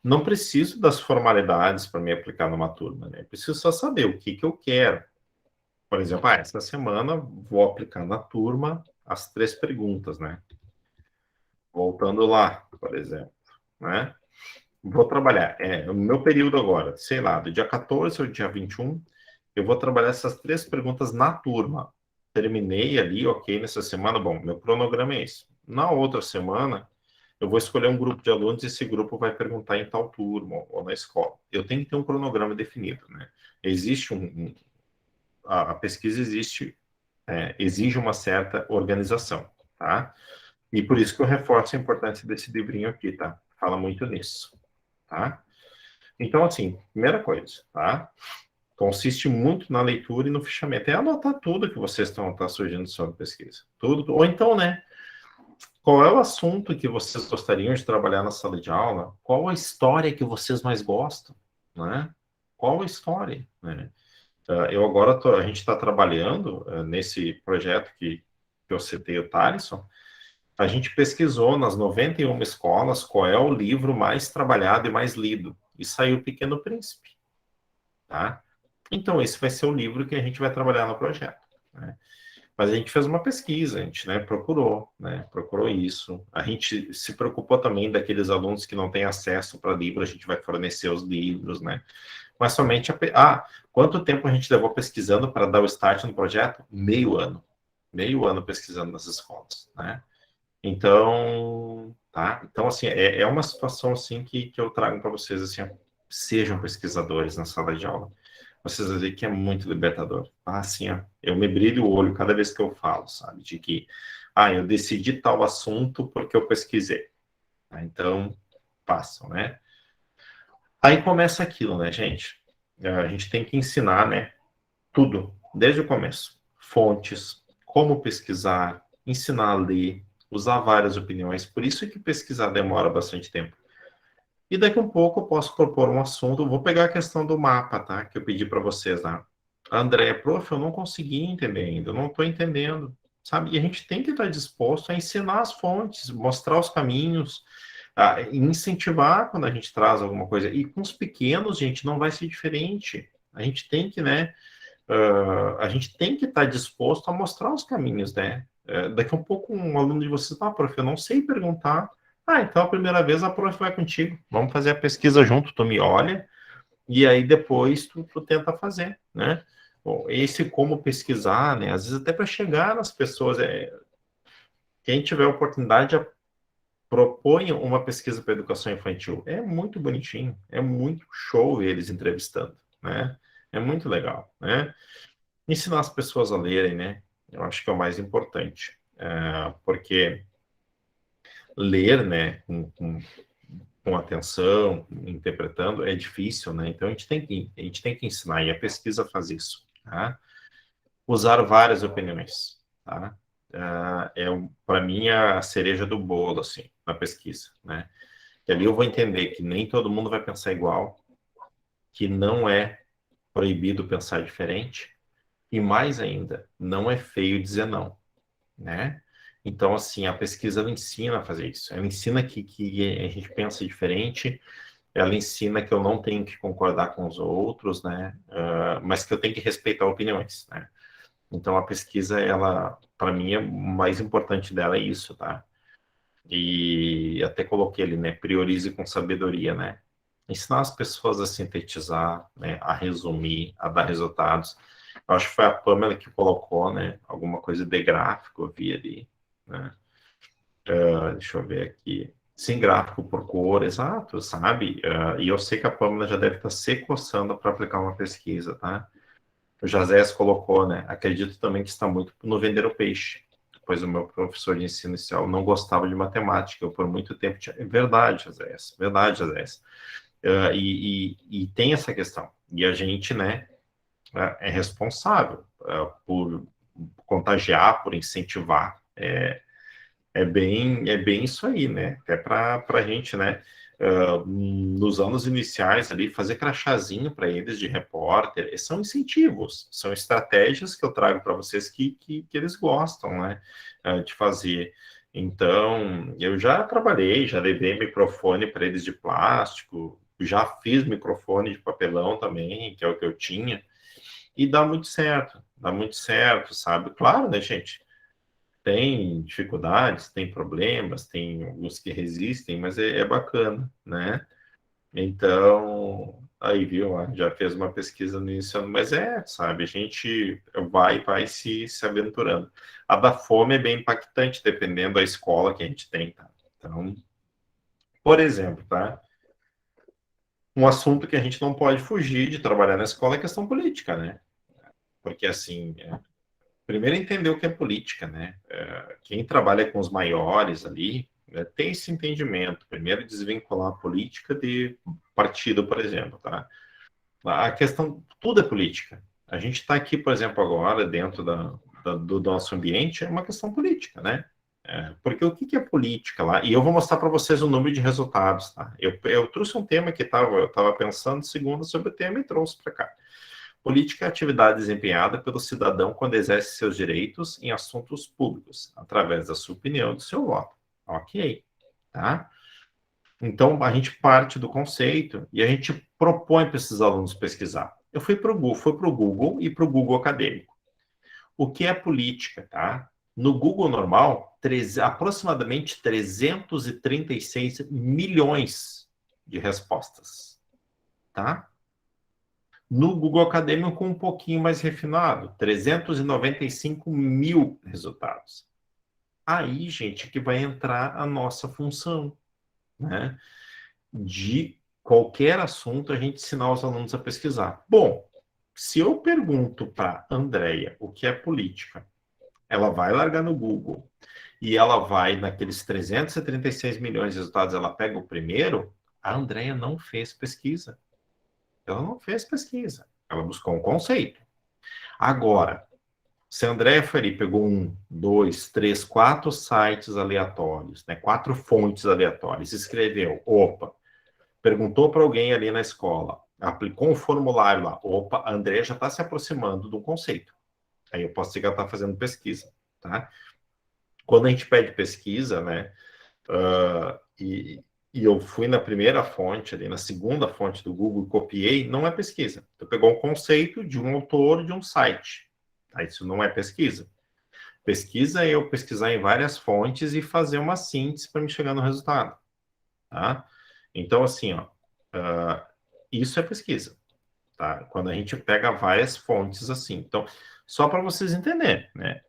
Não preciso das formalidades para me aplicar numa turma, né? Eu preciso só saber o que eu quero. Por exemplo, essa semana vou aplicar na turma as 3 perguntas, né? Voltando lá, por exemplo, né? Vou trabalhar, no meu período agora, sei lá, do dia 14 ao dia 21, eu vou trabalhar essas 3 perguntas na turma. Terminei ali, ok, nessa semana, bom, meu cronograma é esse. Na outra semana, eu vou escolher um grupo de alunos e esse grupo vai perguntar em tal turma ou na escola. Eu tenho que ter um cronograma definido, né? Existe a pesquisa exige uma certa organização, tá? E por isso que eu reforço a importância desse livrinho aqui, tá? Fala muito nisso, tá? Então, assim, primeira coisa, tá? consiste muito na leitura e no fichamento. É anotar tudo que vocês estão surgindo sobre pesquisa. Tudo. Ou então, né? Qual é o assunto que vocês gostariam de trabalhar na sala de aula? Qual a história que vocês mais gostam? Né? Qual a história? Né? Eu agora, a gente está trabalhando nesse projeto que eu citei, o Thaleson. A gente pesquisou nas 91 escolas qual é o livro mais trabalhado e mais lido. E saiu O Pequeno Príncipe. Tá? Então, esse vai ser o livro que a gente vai trabalhar no projeto. Né? Mas a gente fez uma pesquisa, a gente procurou isso. A gente se preocupou também daqueles alunos que não têm acesso para livro, a gente vai fornecer os livros, né? Mas somente quanto tempo a gente levou pesquisando para dar o start no projeto? Meio ano pesquisando nas escolas, né? Então, tá? Então, assim, é uma situação, assim, que eu trago para vocês, assim, sejam pesquisadores na sala de aula. Vocês vão ver que é muito libertador. Assim, eu me brilho o olho cada vez que eu falo, sabe? De que, eu decidi tal assunto porque eu pesquisei. Então, passam, né? Aí começa aquilo, né, gente? A gente tem que ensinar, né? Tudo, desde o começo. Fontes, como pesquisar, ensinar a ler, usar várias opiniões. Por isso que pesquisar demora bastante tempo. E daqui a um pouco eu posso propor um assunto. Vou pegar a questão do mapa, tá? Que eu pedi para vocês lá. André, prof, eu não consegui entender ainda. Eu não estou entendendo, sabe? E a gente tem que estar disposto a ensinar as fontes, mostrar os caminhos, incentivar quando a gente traz alguma coisa. E com os pequenos, gente, não vai ser diferente. A gente tem que, né? A gente tem que estar disposto a mostrar os caminhos, né? Daqui a um pouco um aluno de vocês, prof, eu não sei perguntar. Então a primeira vez a prof vai contigo. Vamos fazer a pesquisa junto, tu me olha, e aí depois tu tenta fazer, né? Bom, esse como pesquisar, né? Às vezes até para chegar nas pessoas, quem tiver oportunidade, propõe uma pesquisa para educação infantil. É muito bonitinho, é muito show eles entrevistando, né? É muito legal, né? Ensinar as pessoas a lerem, né? Eu acho que é o mais importante, porque ler, né, com atenção, interpretando, é difícil, né? Então a gente tem que ensinar, e a pesquisa faz isso, tá? Usar várias opiniões, tá? Para mim, a cereja do bolo, assim, na pesquisa, né? E ali eu vou entender que nem todo mundo vai pensar igual, que não é proibido pensar diferente, e mais ainda, não é feio dizer não, né? Então, assim, a pesquisa ela ensina a fazer isso. Ela ensina que a gente pensa diferente, ela ensina que eu não tenho que concordar com os outros, né? Mas que eu tenho que respeitar opiniões, né? Então, a pesquisa, ela, para mim, o mais importante dela é isso, tá? E até coloquei ali, né? Priorize com sabedoria, né? Ensinar as pessoas a sintetizar, né? A resumir, a dar resultados. Eu acho que foi a Pamela que colocou, né? Alguma coisa de gráfico, eu vi ali, né? Deixa eu ver aqui. Sim, gráfico por cor, exato, sabe? E eu sei que a Pamela já deve estar se coçando para aplicar uma pesquisa, tá? O Jazés colocou, né? Acredito também que está muito no vender o peixe. Pois o meu professor de ensino inicial não gostava de matemática. Eu, por muito tempo, tinha... Verdade, Jazés. Verdade, Jazés. E tem essa questão. E a gente, né, é responsável por contagiar, por incentivar. É bem isso aí, né? Até para a gente, né? Nos anos iniciais ali, fazer crachazinho para eles de repórter, são incentivos, são estratégias que eu trago para vocês que eles gostam, né? De fazer. Então, eu já trabalhei, já levei microfone para eles de plástico, já fiz microfone de papelão também, que é o que eu tinha, e dá muito certo, sabe? Claro, né, gente? Tem dificuldades, tem problemas, tem alguns que resistem, mas é bacana, né? Então, aí, viu, já fez uma pesquisa no início, mas sabe, a gente vai se aventurando. A da fome é bem impactante, dependendo da escola que a gente tem, tá? Então, por exemplo, tá? Um assunto que a gente não pode fugir de trabalhar na escola é questão política, né? Porque, assim, primeiro entender o que é política, né? Quem trabalha com os maiores ali tem esse entendimento. Primeiro desvincular a política de partido, por exemplo, tá? A questão, tudo é política. A gente está aqui, por exemplo, agora, dentro do nosso ambiente, é uma questão política, né? Porque o que é política lá? E eu vou mostrar para vocês o número de resultados, tá? Eu trouxe um tema que eu estava pensando segunda sobre o tema e trouxe para cá. Política é a atividade desempenhada pelo cidadão quando exerce seus direitos em assuntos públicos, através da sua opinião e do seu voto. Ok, tá? Então, a gente parte do conceito e a gente propõe para esses alunos pesquisar. Eu fui para o Google e para o Google Acadêmico. O que é política, tá? No Google normal, aproximadamente 336 milhões de respostas, tá? No Google Acadêmico, um pouquinho mais refinado, 395 mil resultados. Aí, gente, que vai entrar a nossa função, né? De qualquer assunto, a gente ensinar os alunos a pesquisar. Bom, se eu pergunto para a Andrea o que é política, ela vai largar no Google e ela vai naqueles 336 milhões de resultados, ela pega o primeiro, a Andrea não fez pesquisa. Ela não fez pesquisa. Ela buscou um conceito. Agora, se a Andrea Ferri pegou 1, 2, 3, 4 sites aleatórios, né, 4 fontes aleatórias, escreveu, opa, perguntou para alguém ali na escola, aplicou um formulário lá, opa, a Andrea já está se aproximando de um conceito. Aí eu posso dizer que ela está fazendo pesquisa, tá? Quando a gente pede pesquisa, né, e eu fui na primeira fonte, ali na segunda fonte do Google, copiei, não é pesquisa. Tu pegou um conceito de um autor de um site. Tá? Isso não é pesquisa. Pesquisa é eu pesquisar em várias fontes e fazer uma síntese para me chegar no resultado. Tá? Então, assim, ó, isso é pesquisa. Tá? Quando a gente pega várias fontes assim. Então, só para vocês entenderem, né?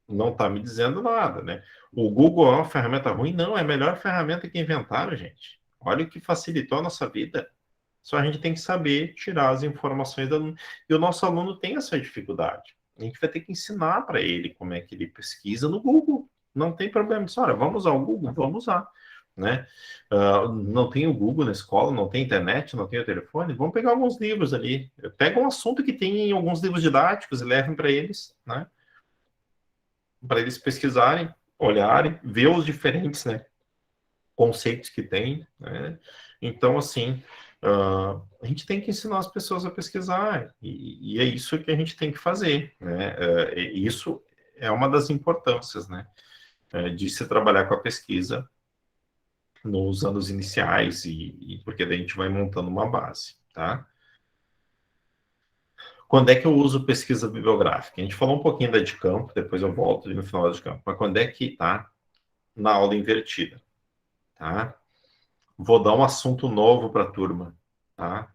Não está me dizendo nada, né? O Google é uma ferramenta ruim? Não, é a melhor ferramenta que inventaram, gente. Olha o que facilitou a nossa vida. Só a gente tem que saber tirar as informações do aluno. E o nosso aluno tem essa dificuldade. A gente vai ter que ensinar para ele como é que ele pesquisa no Google. Não tem problema. Diz, olha, vamos usar o Google? Vamos usar. Né? Não tem o Google na escola, não tem internet, não tem o telefone. Vamos pegar alguns livros ali. Pega um assunto que tem em alguns livros didáticos e levem para eles, né? Para eles pesquisarem, olharem, ver os diferentes, né, conceitos que tem, né? Então, assim, a gente tem que ensinar as pessoas a pesquisar, e é isso que a gente tem que fazer, né? Isso é uma das importâncias, né, de se trabalhar com a pesquisa nos anos iniciais, porque daí a gente vai montando uma base, tá? Quando é que eu uso pesquisa bibliográfica? A gente falou um pouquinho da de campo, depois eu volto no final da de campo. Mas quando é que tá na aula invertida? Tá? Vou dar um assunto novo para a turma. Tá?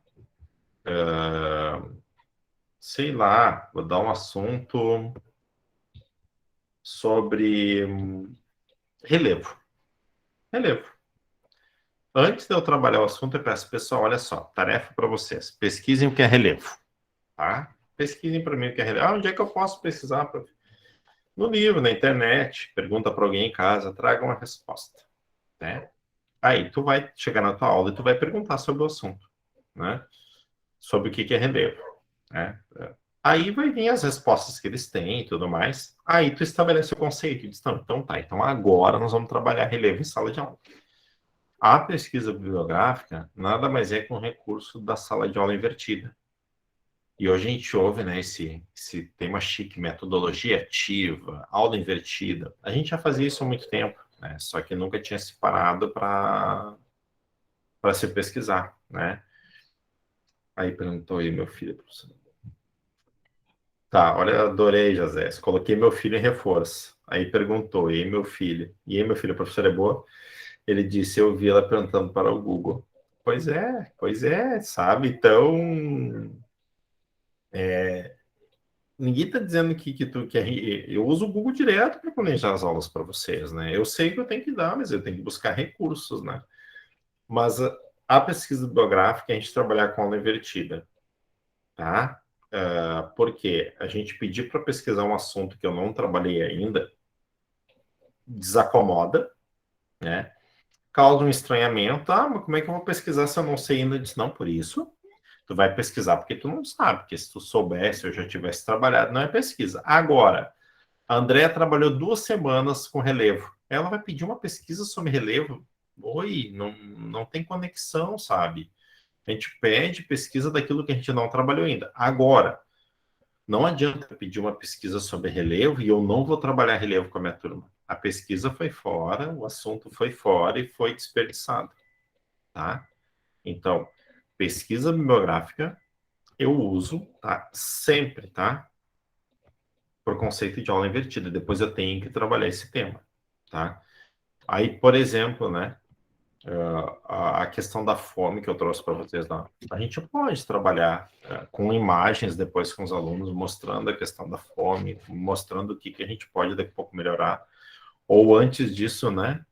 Sei lá, vou dar um assunto sobre relevo. Relevo. Antes de eu trabalhar o assunto, eu peço, pessoal, olha só, tarefa para vocês. Pesquisem o que é relevo. Tá? Pesquisem para mim o que é relevo. Onde é que eu posso pesquisar? No livro, na internet, pergunta para alguém em casa, traga uma resposta. Né? Aí tu vai chegar na tua aula e tu vai perguntar sobre o assunto. Né? Sobre o que é relevo. Né? Aí vai vir as respostas que eles têm e tudo mais. Aí tu estabelece o conceito e diz, não, então tá, então agora nós vamos trabalhar relevo em sala de aula. A pesquisa bibliográfica nada mais é que um recurso da sala de aula invertida. E hoje a gente ouve, né, esse tema chique, metodologia ativa, aula invertida. A gente já fazia isso há muito tempo, né, só que nunca tinha se parado para se pesquisar, né. Aí perguntou aí, meu filho, professor. Tá, olha, adorei, José. Coloquei meu filho em reforço. Aí perguntou, e aí, meu filho? E aí, meu filho, a professora é boa? Ele disse, eu vi ela perguntando para o Google. Pois é, sabe? Então, ninguém está dizendo que eu uso o Google direto para planejar as aulas para vocês, né? Eu sei que eu tenho que dar, mas eu tenho que buscar recursos, né? Mas a pesquisa bibliográfica, a gente trabalhar com aula invertida, tá? Porque a gente pedir para pesquisar um assunto que eu não trabalhei ainda, desacomoda, né? Causa um estranhamento. Mas como é que eu vou pesquisar se eu não sei ainda disso? Não, por isso, Tu vai pesquisar porque tu não sabe, porque se tu soubesse, eu já tivesse trabalhado, não é pesquisa. Agora, a Andrea trabalhou 2 semanas com relevo. Ela vai pedir uma pesquisa sobre relevo? Oi, não tem conexão, sabe? A gente pede pesquisa daquilo que a gente não trabalhou ainda. Agora, não adianta pedir uma pesquisa sobre relevo e eu não vou trabalhar relevo com a minha turma. A pesquisa foi fora, o assunto foi fora e foi desperdiçado, tá? Então, pesquisa bibliográfica eu uso, tá? Sempre, tá? Por conceito de aula invertida. Depois eu tenho que trabalhar esse tema, tá? Aí, por exemplo, né? A questão da fome que eu trouxe para vocês, a gente pode trabalhar com imagens depois com os alunos, mostrando a questão da fome, mostrando o que a gente pode daqui a pouco melhorar, ou antes disso, né,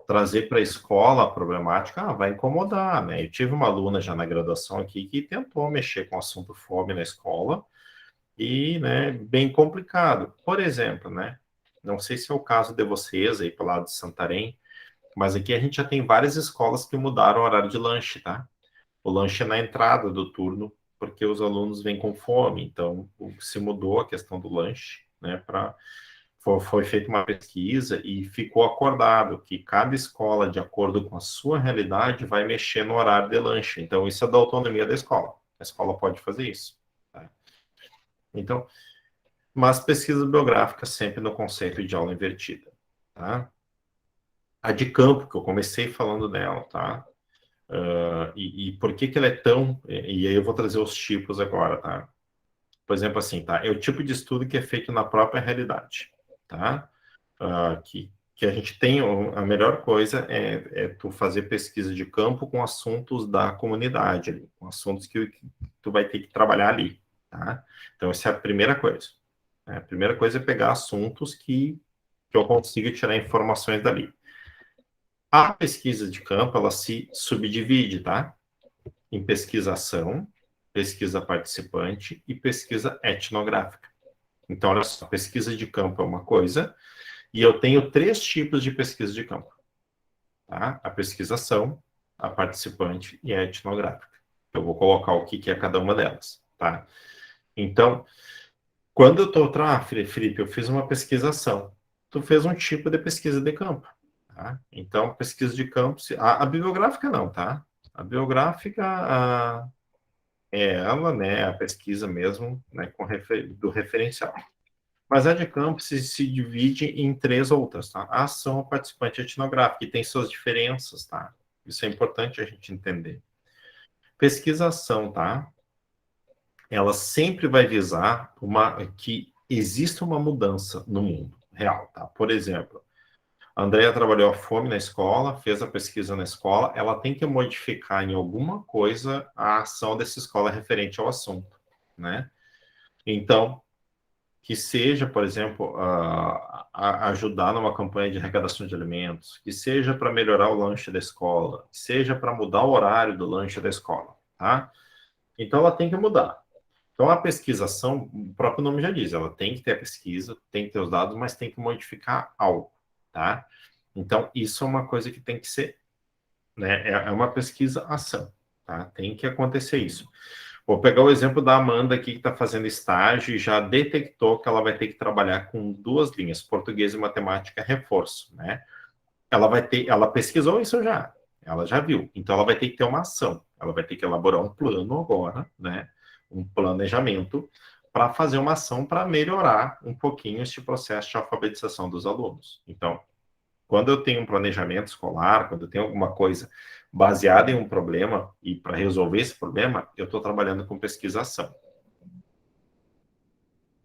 trazer para a escola a problemática, vai incomodar, né? Eu tive uma aluna já na graduação aqui que tentou mexer com o assunto fome na escola e, né, bem complicado. Por exemplo, né, não sei se é o caso de vocês aí para lado de Santarém, mas aqui a gente já tem várias escolas que mudaram o horário de lanche, tá? O lanche é na entrada do turno, porque os alunos vêm com fome. Então, se mudou a questão do lanche, né? Foi feita uma pesquisa e ficou acordado que cada escola, de acordo com a sua realidade, vai mexer no horário de lanche. Então, isso é da autonomia da escola. A escola pode fazer isso. Tá? Então, mas pesquisa biográfica sempre no conceito de aula invertida, tá? A de campo, que eu comecei falando dela, tá? E por que ela é tão... E aí eu vou trazer os tipos agora, tá? Por exemplo, assim, tá? É o tipo de estudo que é feito na própria realidade, tá? Que a gente tem... A melhor coisa é tu fazer pesquisa de campo com assuntos da comunidade, ali, com assuntos que tu vai ter que trabalhar ali, tá? Então, essa é a primeira coisa. A primeira coisa é pegar assuntos que eu consiga tirar informações dali. A pesquisa de campo, ela se subdivide, tá? Em pesquisação, pesquisa participante e pesquisa etnográfica. Então, olha só, pesquisa de campo é uma coisa, e eu tenho 3 tipos de pesquisa de campo. Tá? A pesquisação, a participante e a etnográfica. Eu vou colocar o que é cada uma delas, tá? Então, quando eu estou... Felipe, eu fiz uma pesquisação. Tu fez um tipo de pesquisa de campo. Tá? Então, pesquisa de campo, a bibliográfica não, tá? A bibliográfica é ela, né, a pesquisa mesmo, né, do referencial. Mas a de campo se divide em 3 outras, tá? A ação, a participante etnográfica, e tem suas diferenças, tá? Isso é importante a gente entender. Pesquisação, tá? Ela sempre vai visar que exista uma mudança no mundo real, tá? Por exemplo, a Andrea trabalhou a fome na escola, fez a pesquisa na escola, ela tem que modificar em alguma coisa a ação dessa escola referente ao assunto, né? Então, que seja, por exemplo, ajudar numa campanha de arrecadação de alimentos, que seja para melhorar o lanche da escola, que seja para mudar o horário do lanche da escola, tá? Então, ela tem que mudar. Então, a pesquisação, o próprio nome já diz, ela tem que ter a pesquisa, tem que ter os dados, mas tem que modificar algo, tá? Então, isso é uma coisa que tem que ser, né? É uma pesquisa-ação, tá? Tem que acontecer isso. Vou pegar o exemplo da Amanda aqui, que está fazendo estágio e já detectou que ela vai ter que trabalhar com 2 linhas, português e matemática, reforço, né? Ela pesquisou isso já, ela já viu, então ela vai ter que ter uma ação, ela vai ter que elaborar um plano agora, né? Um planejamento para fazer uma ação para melhorar um pouquinho este processo de alfabetização dos alunos. Então, quando eu tenho um planejamento escolar, quando eu tenho alguma coisa baseada em um problema, e para resolver esse problema, eu estou trabalhando com pesquisação.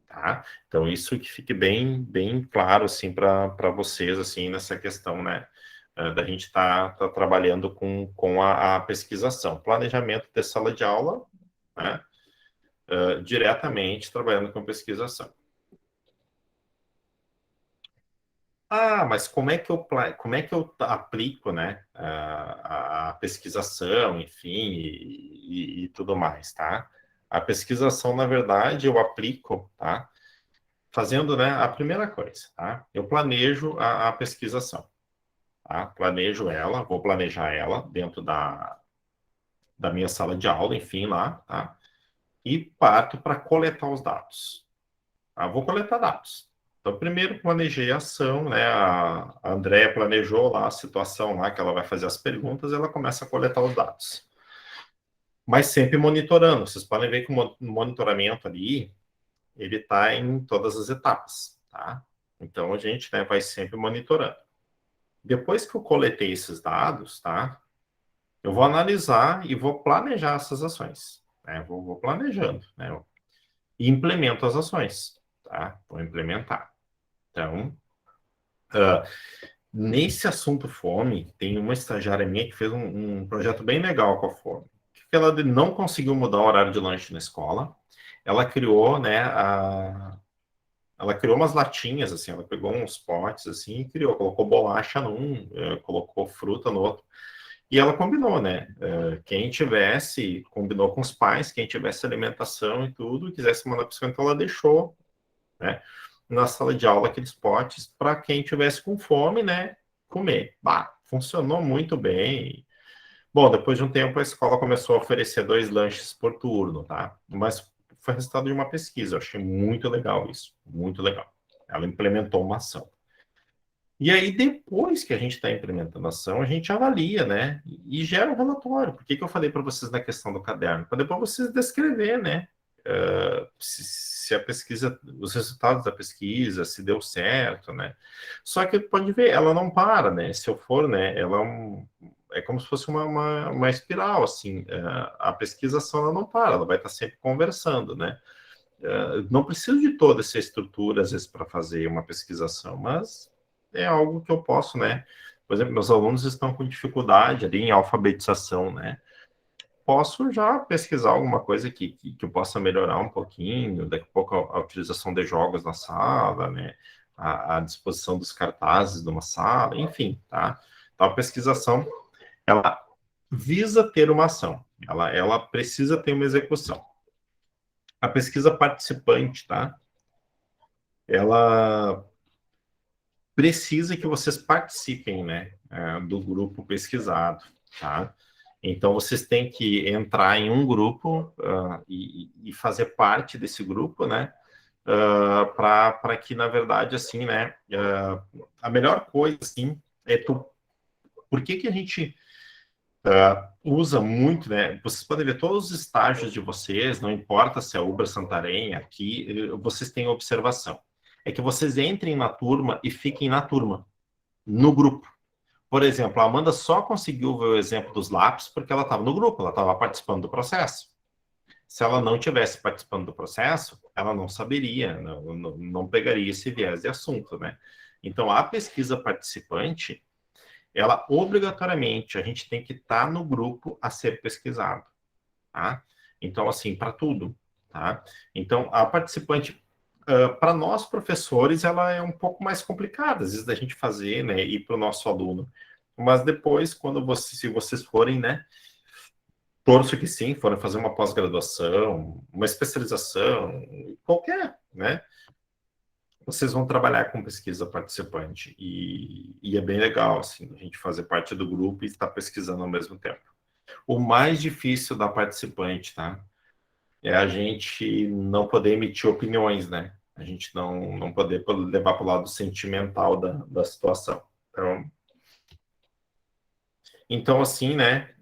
Tá? Então, isso que fique bem, bem claro, assim, para vocês, assim, nessa questão, né, da gente estar trabalhando com a pesquisação. Planejamento de sala de aula, né, diretamente trabalhando com pesquisação. Mas como é que eu aplico, né, a pesquisação, enfim, e tudo mais, tá? A pesquisação, na verdade, eu aplico, tá? Fazendo, né, a primeira coisa, tá? Eu planejo a pesquisação, tá? Planejo ela, vou planejar ela dentro da minha sala de aula, enfim, lá, tá? E parto para coletar os dados. Vou coletar dados. Então, primeiro planejei a ação, né? A Andréia planejou lá a situação lá, que ela vai fazer as perguntas, e ela começa a coletar os dados. Mas sempre monitorando. Vocês podem ver que o monitoramento ali, ele está em todas as etapas, tá? Então, a gente, né, vai sempre monitorando. Depois que eu coletei esses dados, tá? Eu vou analisar e vou planejar essas ações, né? Vou planejando, né? E implemento as ações, tá? Vou implementar. Então, nesse assunto fome, tem uma estagiária minha que fez um projeto bem legal com a fome. Que ela não conseguiu mudar o horário de lanche na escola. Ela criou, né, ela criou umas latinhas, assim, ela pegou uns potes, assim, e criou, colocou bolacha num, colocou fruta no outro, e ela combinou, né, combinou com os pais, quem tivesse alimentação e tudo, quisesse mandar para o então ela deixou, né, na sala de aula aqueles potes para quem tivesse com fome, né, comer. Funcionou muito bem. Bom, depois de um tempo a escola começou a oferecer 2 lanches por turno, tá? Mas foi resultado de uma pesquisa, eu achei muito legal isso, muito legal. Ela implementou uma ação. E aí, depois que a gente está implementando a ação, a gente avalia, né? E gera um relatório. Por que eu falei para vocês na questão do caderno? Para depois vocês descrever, né? Se a pesquisa, os resultados da pesquisa, se deu certo, né? Só que pode ver, ela não para, né? Se eu for, né? Ela é como se fosse uma espiral, assim. A pesquisação, ela não para, ela vai estar sempre conversando, né? Não preciso de toda essa estrutura, às vezes, para fazer uma pesquisação, mas é algo que eu posso, né? Por exemplo, meus alunos estão com dificuldade ali em alfabetização, né? Posso já pesquisar alguma coisa que eu possa melhorar um pouquinho, daqui a pouco a utilização de jogos na sala, né? A disposição dos cartazes numa sala, enfim, tá? Então, a pesquisação, ela visa ter uma ação, ela precisa ter uma execução. A pesquisa participante, tá? Ela precisa que vocês participem, né, do grupo pesquisado, tá? Então, vocês têm que entrar em um grupo e fazer parte desse grupo, né, para que, na verdade, assim, né, a melhor coisa, assim, por que a gente usa muito, né, vocês podem ver todos os estágios de vocês, não importa se é Ubra, Santarém, aqui, vocês têm observação. É que vocês entrem na turma e fiquem na turma, no grupo. Por exemplo, a Amanda só conseguiu ver o exemplo dos lápis porque ela estava no grupo, ela estava participando do processo. Se ela não tivesse participando do processo, ela não saberia, não pegaria esse viés de assunto, né? Então, a pesquisa participante, ela obrigatoriamente, a gente tem que estar no grupo a ser pesquisado, tá? Então, assim, para tudo, tá? Então, a participante, para nós professores, ela é um pouco mais complicada, às vezes, da gente fazer, né, ir para o nosso aluno. Mas depois, se vocês forem, né, torço que sim, forem fazer uma pós-graduação, uma especialização, qualquer, né, vocês vão trabalhar com pesquisa participante. E é bem legal, assim, a gente fazer parte do grupo e estar pesquisando ao mesmo tempo. O mais difícil da participante, tá? É a gente não poder emitir opiniões, né? A gente não poder levar para o lado sentimental da situação. Então, assim, né,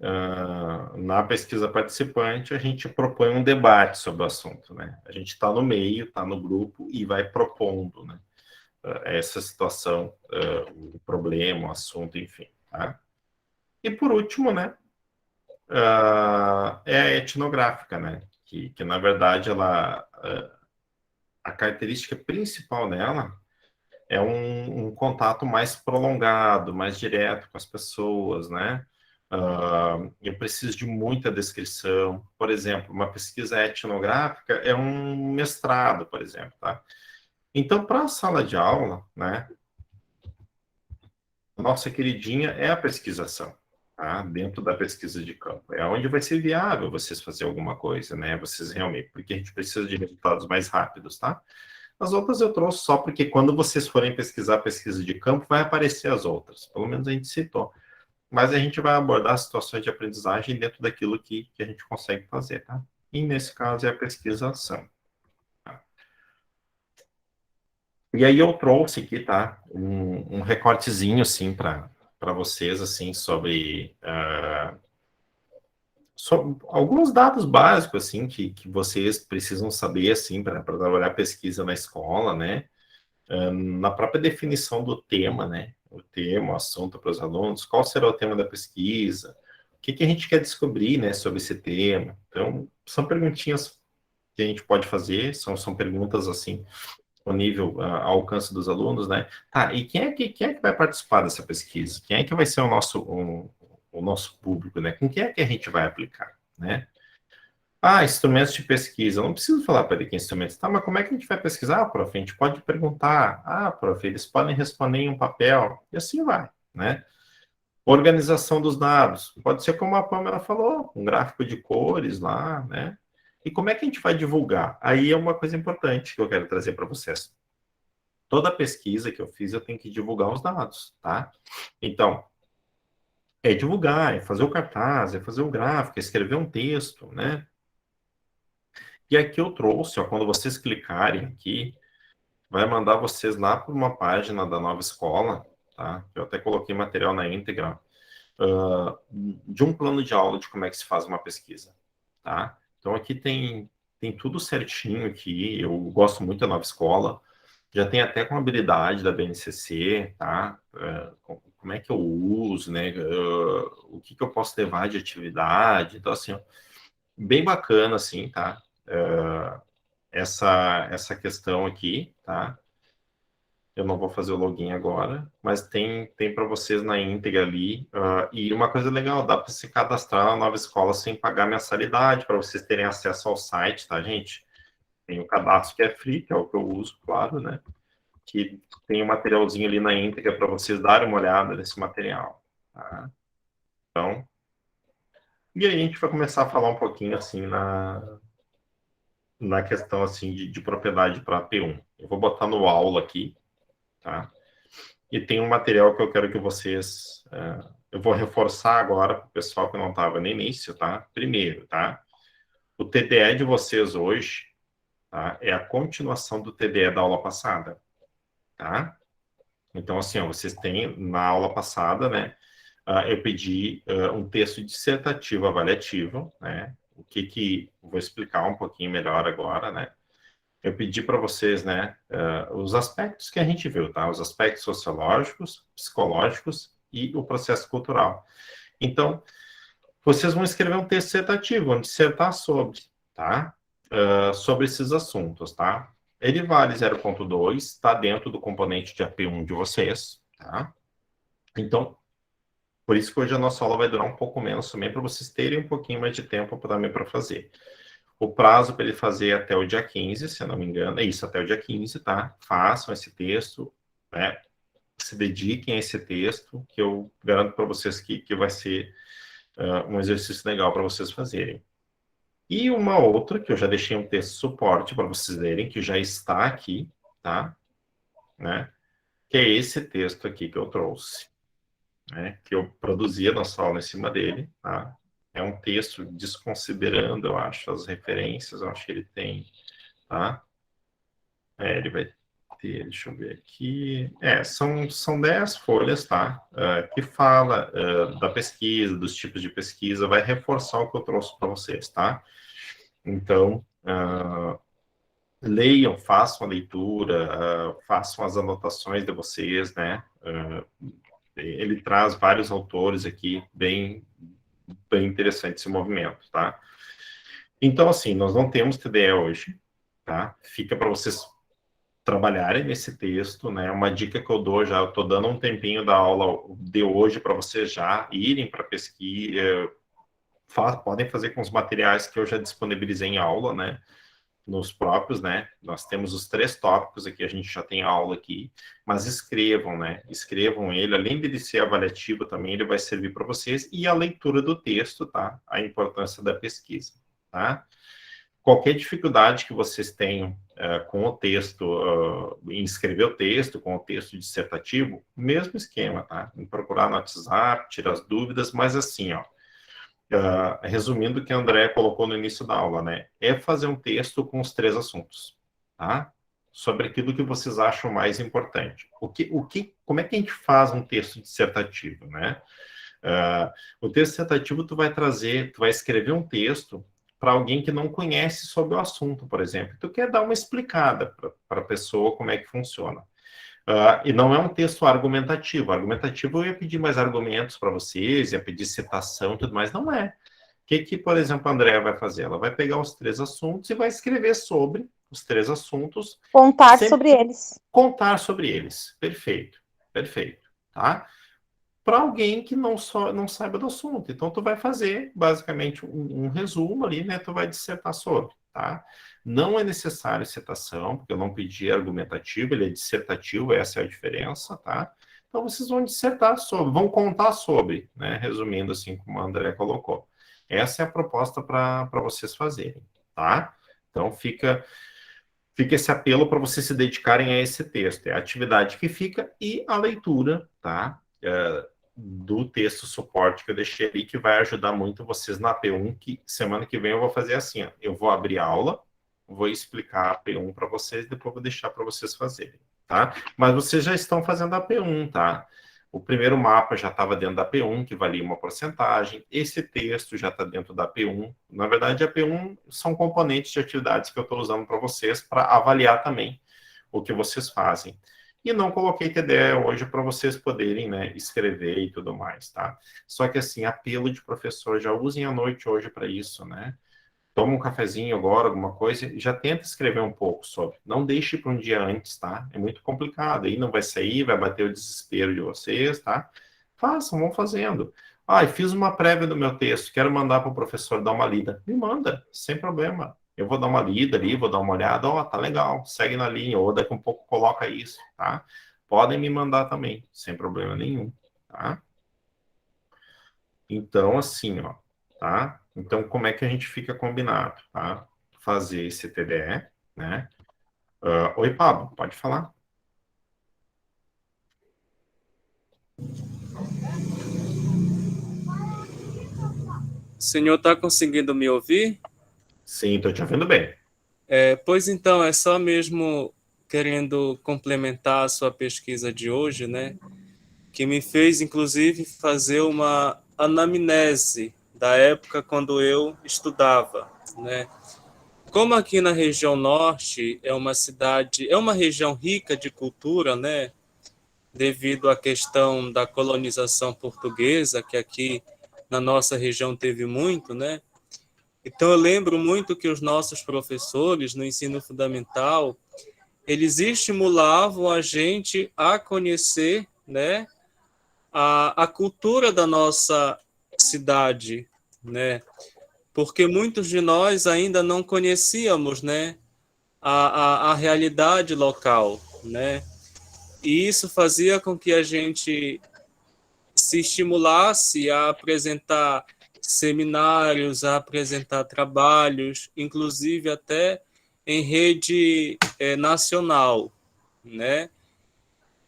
na pesquisa participante, a gente propõe um debate sobre o assunto, né? A gente está no meio, está no grupo e vai propondo, né, essa situação, o problema, o assunto, enfim, tá? E, por último, né, é a etnográfica, né? Que na verdade, a característica principal dela é um contato mais prolongado, mais direto com as pessoas, né? Eu preciso de muita descrição. Por exemplo, uma pesquisa etnográfica é um mestrado, por exemplo, tá? Então, para a sala de aula, né? A nossa queridinha é a pesquisação. Tá? Dentro da pesquisa de campo. É onde vai ser viável vocês fazerem alguma coisa, né? Vocês realmente, porque a gente precisa de resultados mais rápidos, tá? As outras eu trouxe só porque quando vocês forem pesquisar pesquisa de campo, vai aparecer as outras. Pelo menos a gente citou. mas a gente vai abordar situações de aprendizagem dentro daquilo que a gente consegue fazer, tá? E nesse caso é a pesquisação. Tá? E aí eu trouxe aqui, tá? Um recortezinho, assim, para vocês, assim, sobre alguns dados básicos, assim, que vocês precisam saber, assim, para trabalhar pesquisa na escola, né? Na própria definição do tema, né? O tema, o assunto para os alunos, qual será o tema da pesquisa, o que a gente quer descobrir, né, sobre esse tema. Então, são perguntinhas que a gente pode fazer, são perguntas, assim, ao nível, ao alcance dos alunos, né? Tá, e quem é que vai participar dessa pesquisa? Quem é que vai ser o nosso público, né? Com quem é que a gente vai aplicar, né? Ah, instrumentos de pesquisa. Eu não preciso falar para ele que instrumentos. Tá, mas como é que a gente vai pesquisar, prof? A gente pode perguntar. Ah, prof, eles podem responder em um papel. E assim vai, né? Organização dos dados. Pode ser como a Pamela falou, um gráfico de cores lá, né? E como é que a gente vai divulgar? Aí é uma coisa importante que eu quero trazer para vocês. Toda pesquisa que eu fiz, eu tenho que divulgar os dados, tá? Então, é divulgar, é fazer o cartaz, é fazer o gráfico, é escrever um texto, né? E aqui eu trouxe, ó, quando vocês clicarem aqui, vai mandar vocês lá para uma página da Nova Escola, tá? Eu até coloquei material na íntegra, de um plano de aula de como é que se faz uma pesquisa, tá? Então aqui tem tudo certinho aqui, eu gosto muito da Nova Escola, já tem até com habilidade da BNCC, tá? Como é que eu uso, né? O que eu posso levar de atividade, então assim, ó, bem bacana, assim, tá? Essa questão aqui, tá? Eu não vou fazer o login agora, mas tem para vocês na íntegra ali. E uma coisa legal, dá para se cadastrar na Nova Escola sem pagar mensalidade, para vocês terem acesso ao site, tá, gente? Tem o cadastro que é free, que é o que eu uso, claro, né? Que tem um materialzinho ali na íntegra para vocês darem uma olhada nesse material, tá? Então, e aí a gente vai começar a falar um pouquinho, assim, na questão, assim, de propriedade para P1. Eu vou botar no aula aqui, tá? E tem um material que eu quero que vocês... eu vou reforçar agora para o pessoal que não estava no início, tá? Primeiro, tá? O TDE de vocês hoje, tá? É a continuação do TDE da aula passada, tá? Então, assim, ó, vocês têm, na aula passada, né? Eu pedi um texto dissertativo avaliativo, né? Vou explicar um pouquinho melhor agora, né? Eu pedi para vocês, né, os aspectos que a gente viu, tá? Os aspectos sociológicos, psicológicos e o processo cultural. Então, vocês vão escrever um texto dissertativo, vão dissertar sobre, tá? Sobre esses assuntos, tá? Ele vale 0,2, está dentro do componente de AP1 de vocês, tá? Então, por isso que hoje a nossa aula vai durar um pouco menos também, para vocês terem um pouquinho mais de tempo também para fazer. O prazo para ele fazer até o dia 15, se eu não me engano, é isso, até o dia 15, tá? Façam esse texto, né? Se dediquem a esse texto, que eu garanto para vocês que vai ser um exercício legal para vocês fazerem. E uma outra, que eu já deixei um texto suporte para vocês lerem, que já está aqui, tá? Né? Que é esse texto aqui que eu trouxe, né? Que eu produzi a nossa aula em cima dele, tá? É um texto desconsiderando, eu acho, as referências, eu acho que ele tem, tá? Ele vai ter, deixa eu ver aqui, são 10 folhas, tá? Que fala da pesquisa, dos tipos de pesquisa, vai reforçar o que eu trouxe para vocês, tá? Então, leiam, façam a leitura, façam as anotações de vocês, né? Ele traz vários autores aqui, bem interessante esse movimento, tá? Então, assim, nós não temos TDE hoje, tá? Fica para vocês trabalharem nesse texto, né? Uma dica que eu dou já, eu estou dando um tempinho da aula de hoje para vocês já irem para pesquisa, podem fazer com os materiais que eu já disponibilizei em aula, né? Nos próprios, né? Nós temos os 3 tópicos aqui, a gente já tem aula aqui, mas escrevam, né? Escrevam ele, além de ele ser avaliativo também, ele vai servir para vocês, e a leitura do texto, tá? A importância da pesquisa, tá? qualquer dificuldade que vocês tenham com o texto, em escrever o texto, com o texto dissertativo, mesmo esquema, tá? Em procurar no WhatsApp, tirar as dúvidas, mas assim, ó, resumindo o que a André colocou no início da aula, né? É fazer um texto com os 3 assuntos, tá? Sobre aquilo que vocês acham mais importante. Como é que a gente faz um texto dissertativo, né? O texto dissertativo tu vai escrever um texto para alguém que não conhece sobre o assunto, por exemplo. Tu quer dar uma explicada para a pessoa como é que funciona. E não é um texto argumentativo. Argumentativo eu ia pedir mais argumentos para vocês, ia pedir citação e tudo mais. Não é. O que, por exemplo, a Andrea vai fazer? Ela vai pegar os 3 assuntos e vai escrever sobre os 3 assuntos. Contar sobre eles. Contar sobre eles. Perfeito. Perfeito. Tá? Para alguém que não saiba do assunto. Então, tu vai fazer, basicamente, um resumo ali, né? Tu vai dissertar sobre, tá? Não é necessário citação, porque eu não pedi argumentativo, ele é dissertativo, essa é a diferença, tá? Então, vocês vão dissertar sobre, vão contar sobre, né? Resumindo, assim, como a André colocou. Essa é a proposta para vocês fazerem, tá? Então, fica esse apelo para vocês se dedicarem a esse texto. É a atividade que fica e a leitura, tá? Do texto suporte que eu deixei ali, que vai ajudar muito vocês na P1, que semana que vem eu vou fazer assim, ó, eu vou abrir a aula, vou explicar a P1 para vocês, depois vou deixar para vocês fazerem, tá? Mas vocês já estão fazendo a P1, tá? O primeiro mapa já estava dentro da P1, que valia uma porcentagem, esse texto já está dentro da P1, na verdade a P1 são componentes de atividades que eu estou usando para vocês, para avaliar também o que vocês fazem. E não coloquei TDE hoje para vocês poderem, né, escrever e tudo mais, tá? Só que, assim, apelo de professor, já usem a noite hoje para isso, né? Toma um cafezinho agora, alguma coisa, e já tenta escrever um pouco sobre. Não deixe para um dia antes, tá? É muito complicado, aí não vai sair, vai bater o desespero de vocês, tá? Façam, vão fazendo. Eu fiz uma prévia do meu texto, quero mandar para o professor dar uma lida. Me manda, sem problema. Eu vou dar uma lida ali, vou dar uma olhada, tá legal, segue na linha, ou daqui a um pouco coloca isso, tá? Podem me mandar também, sem problema nenhum, tá? Então, assim, ó, tá? Então, como é que a gente fica combinado, tá? Fazer esse TDE, né? Oi, Pablo, pode falar. O senhor está conseguindo me ouvir? Sim, estou te ouvindo bem. Pois então, é só mesmo querendo complementar a sua pesquisa de hoje, né? Que me fez, inclusive, fazer uma anamnese da época quando eu estudava, né? Como aqui na região norte é uma região rica de cultura, né? Devido à questão da colonização portuguesa, que aqui na nossa região teve muito, né? Então, eu lembro muito que os nossos professores no ensino fundamental, eles estimulavam a gente a conhecer, né, a cultura da nossa cidade, né? Porque muitos de nós ainda não conhecíamos, né, a realidade local, né? E isso fazia com que a gente se estimulasse a apresentar seminários, a apresentar trabalhos, inclusive até em rede nacional, né?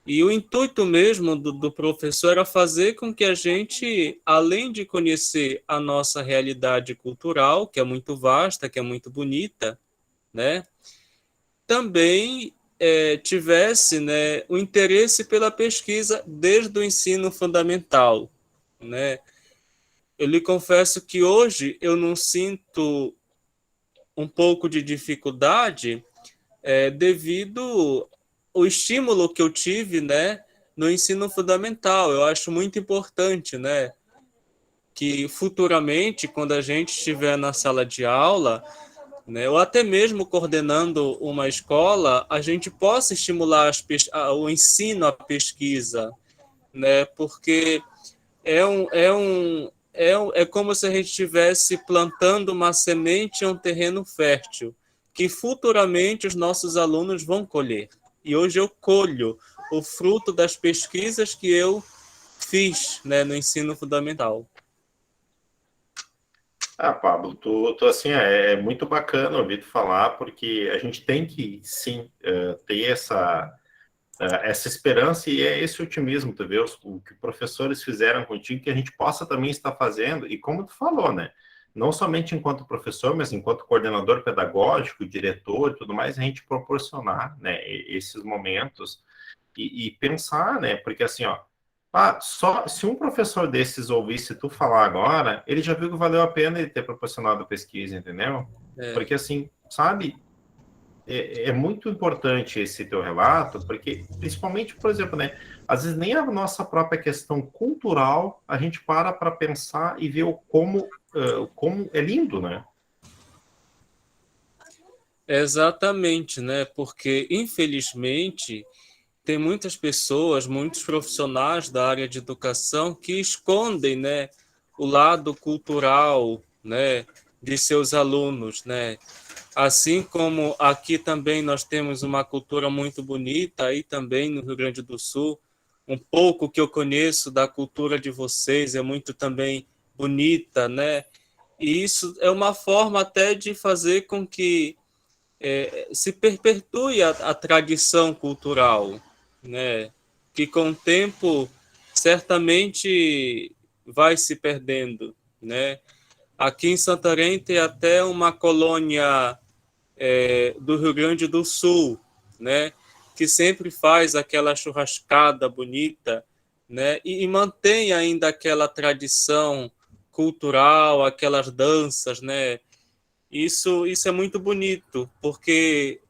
E o intuito mesmo do professor era fazer com que a gente, além de conhecer a nossa realidade cultural, que é muito vasta, que é muito bonita, né? Também tivesse, né, o interesse pela pesquisa desde o ensino fundamental, né? Eu lhe confesso que hoje eu não sinto um pouco de dificuldade devido ao estímulo que eu tive, né, no ensino fundamental. Eu acho muito importante, né, que futuramente, quando a gente estiver na sala de aula, né, ou até mesmo coordenando uma escola, a gente possa estimular o ensino à pesquisa, né, porque é como se a gente estivesse plantando uma semente em um terreno fértil, que futuramente os nossos alunos vão colher. E hoje eu colho o fruto das pesquisas que eu fiz, né, no ensino fundamental. Ah, Pablo, tu assim, é muito bacana ouvir tu falar, porque a gente tem que, sim, ter essa esperança e é esse otimismo, tu vê, o que professores fizeram contigo, que a gente possa também estar fazendo, e como tu falou, né? Não somente enquanto professor, mas enquanto coordenador pedagógico, diretor e tudo mais, a gente proporcionar, né, esses momentos e pensar, né? Porque assim, ó, só se um professor desses ouvisse tu falar agora, ele já viu que valeu a pena ele ter proporcionado a pesquisa, entendeu? É, Porque assim, sabe, é muito importante esse teu relato, porque principalmente, por exemplo, né, às vezes nem a nossa própria questão cultural a gente para pensar e ver como é lindo, né? exatamente, né? Porque, infelizmente, tem muitas pessoas, muitos profissionais da área de educação que escondem, né, o lado cultural, né, de seus alunos, né? Assim como aqui também nós temos uma cultura muito bonita, aí também no Rio Grande do Sul, um pouco que eu conheço da cultura de vocês é muito também bonita, né? E isso é uma forma até de fazer com que se perpetue a tradição cultural, né? Que com o tempo certamente vai se perdendo, né? Aqui em Santarém tem até uma colônia do Rio Grande do Sul, né? Que sempre faz aquela churrascada bonita, né? E mantém ainda aquela tradição cultural, aquelas danças, né? Isso é muito bonito, porque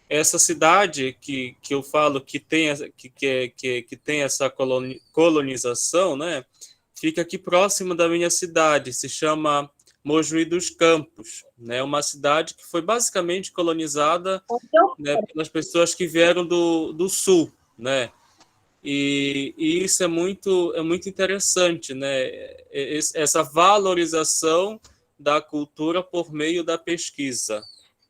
essa cidade que eu falo que tem, que tem essa colonização, né, fica aqui próximo da minha cidade, se chama Mojuí dos Campos, né, uma cidade que foi basicamente colonizada, né, pelas pessoas que vieram do sul, né, e isso é muito interessante, né, essa valorização da cultura por meio da pesquisa,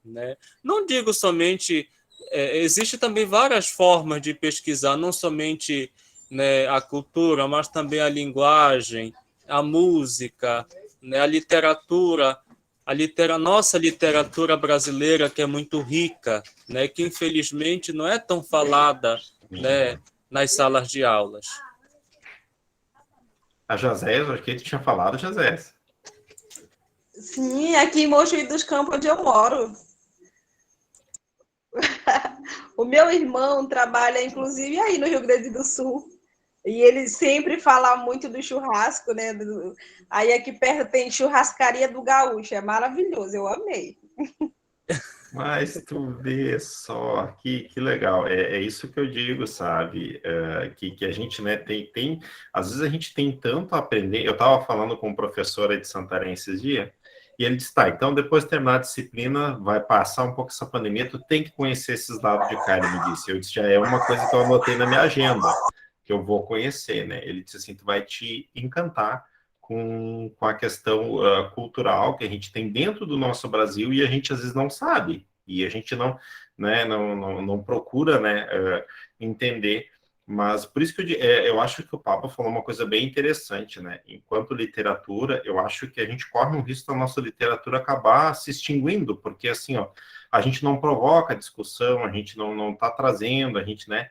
né? Não digo somente, existe também várias formas de pesquisar, não somente, né, a cultura, mas também a linguagem, a música, né, a literatura, nossa literatura brasileira que é muito rica, né, que infelizmente não é tão falada, né, nas salas de aulas. A Jazés, acho que ele tinha falado, Jazés. Sim, aqui em Mojuí dos Campos, onde eu moro. O meu irmão trabalha, inclusive, aí no Rio Grande do Sul. E ele sempre fala muito do churrasco, né? Aí aqui perto tem churrascaria do Gaúcho. É maravilhoso, eu amei. Mas tu vê só que legal, é isso que eu digo, sabe? Que a gente, né, às vezes a gente tem tanto a aprender. Eu estava falando com um professor aí de Santarém esses dias, e ele disse, tá, então depois de terminar a disciplina, vai passar um pouco essa pandemia, tu tem que conhecer esses lados de cá, ele me disse. Eu disse, já é uma coisa que eu anotei na minha agenda, que eu vou conhecer, né? Ele disse assim, tu vai te encantar com a questão cultural que a gente tem dentro do nosso Brasil e a gente às vezes não sabe, e a gente não, né, não procura, né, entender. Mas por isso que eu acho que o Papa falou uma coisa bem interessante, né? Enquanto literatura, eu acho que a gente corre um risco da nossa literatura acabar se extinguindo, porque assim, ó, a gente não provoca discussão, a gente não está trazendo, a gente, né,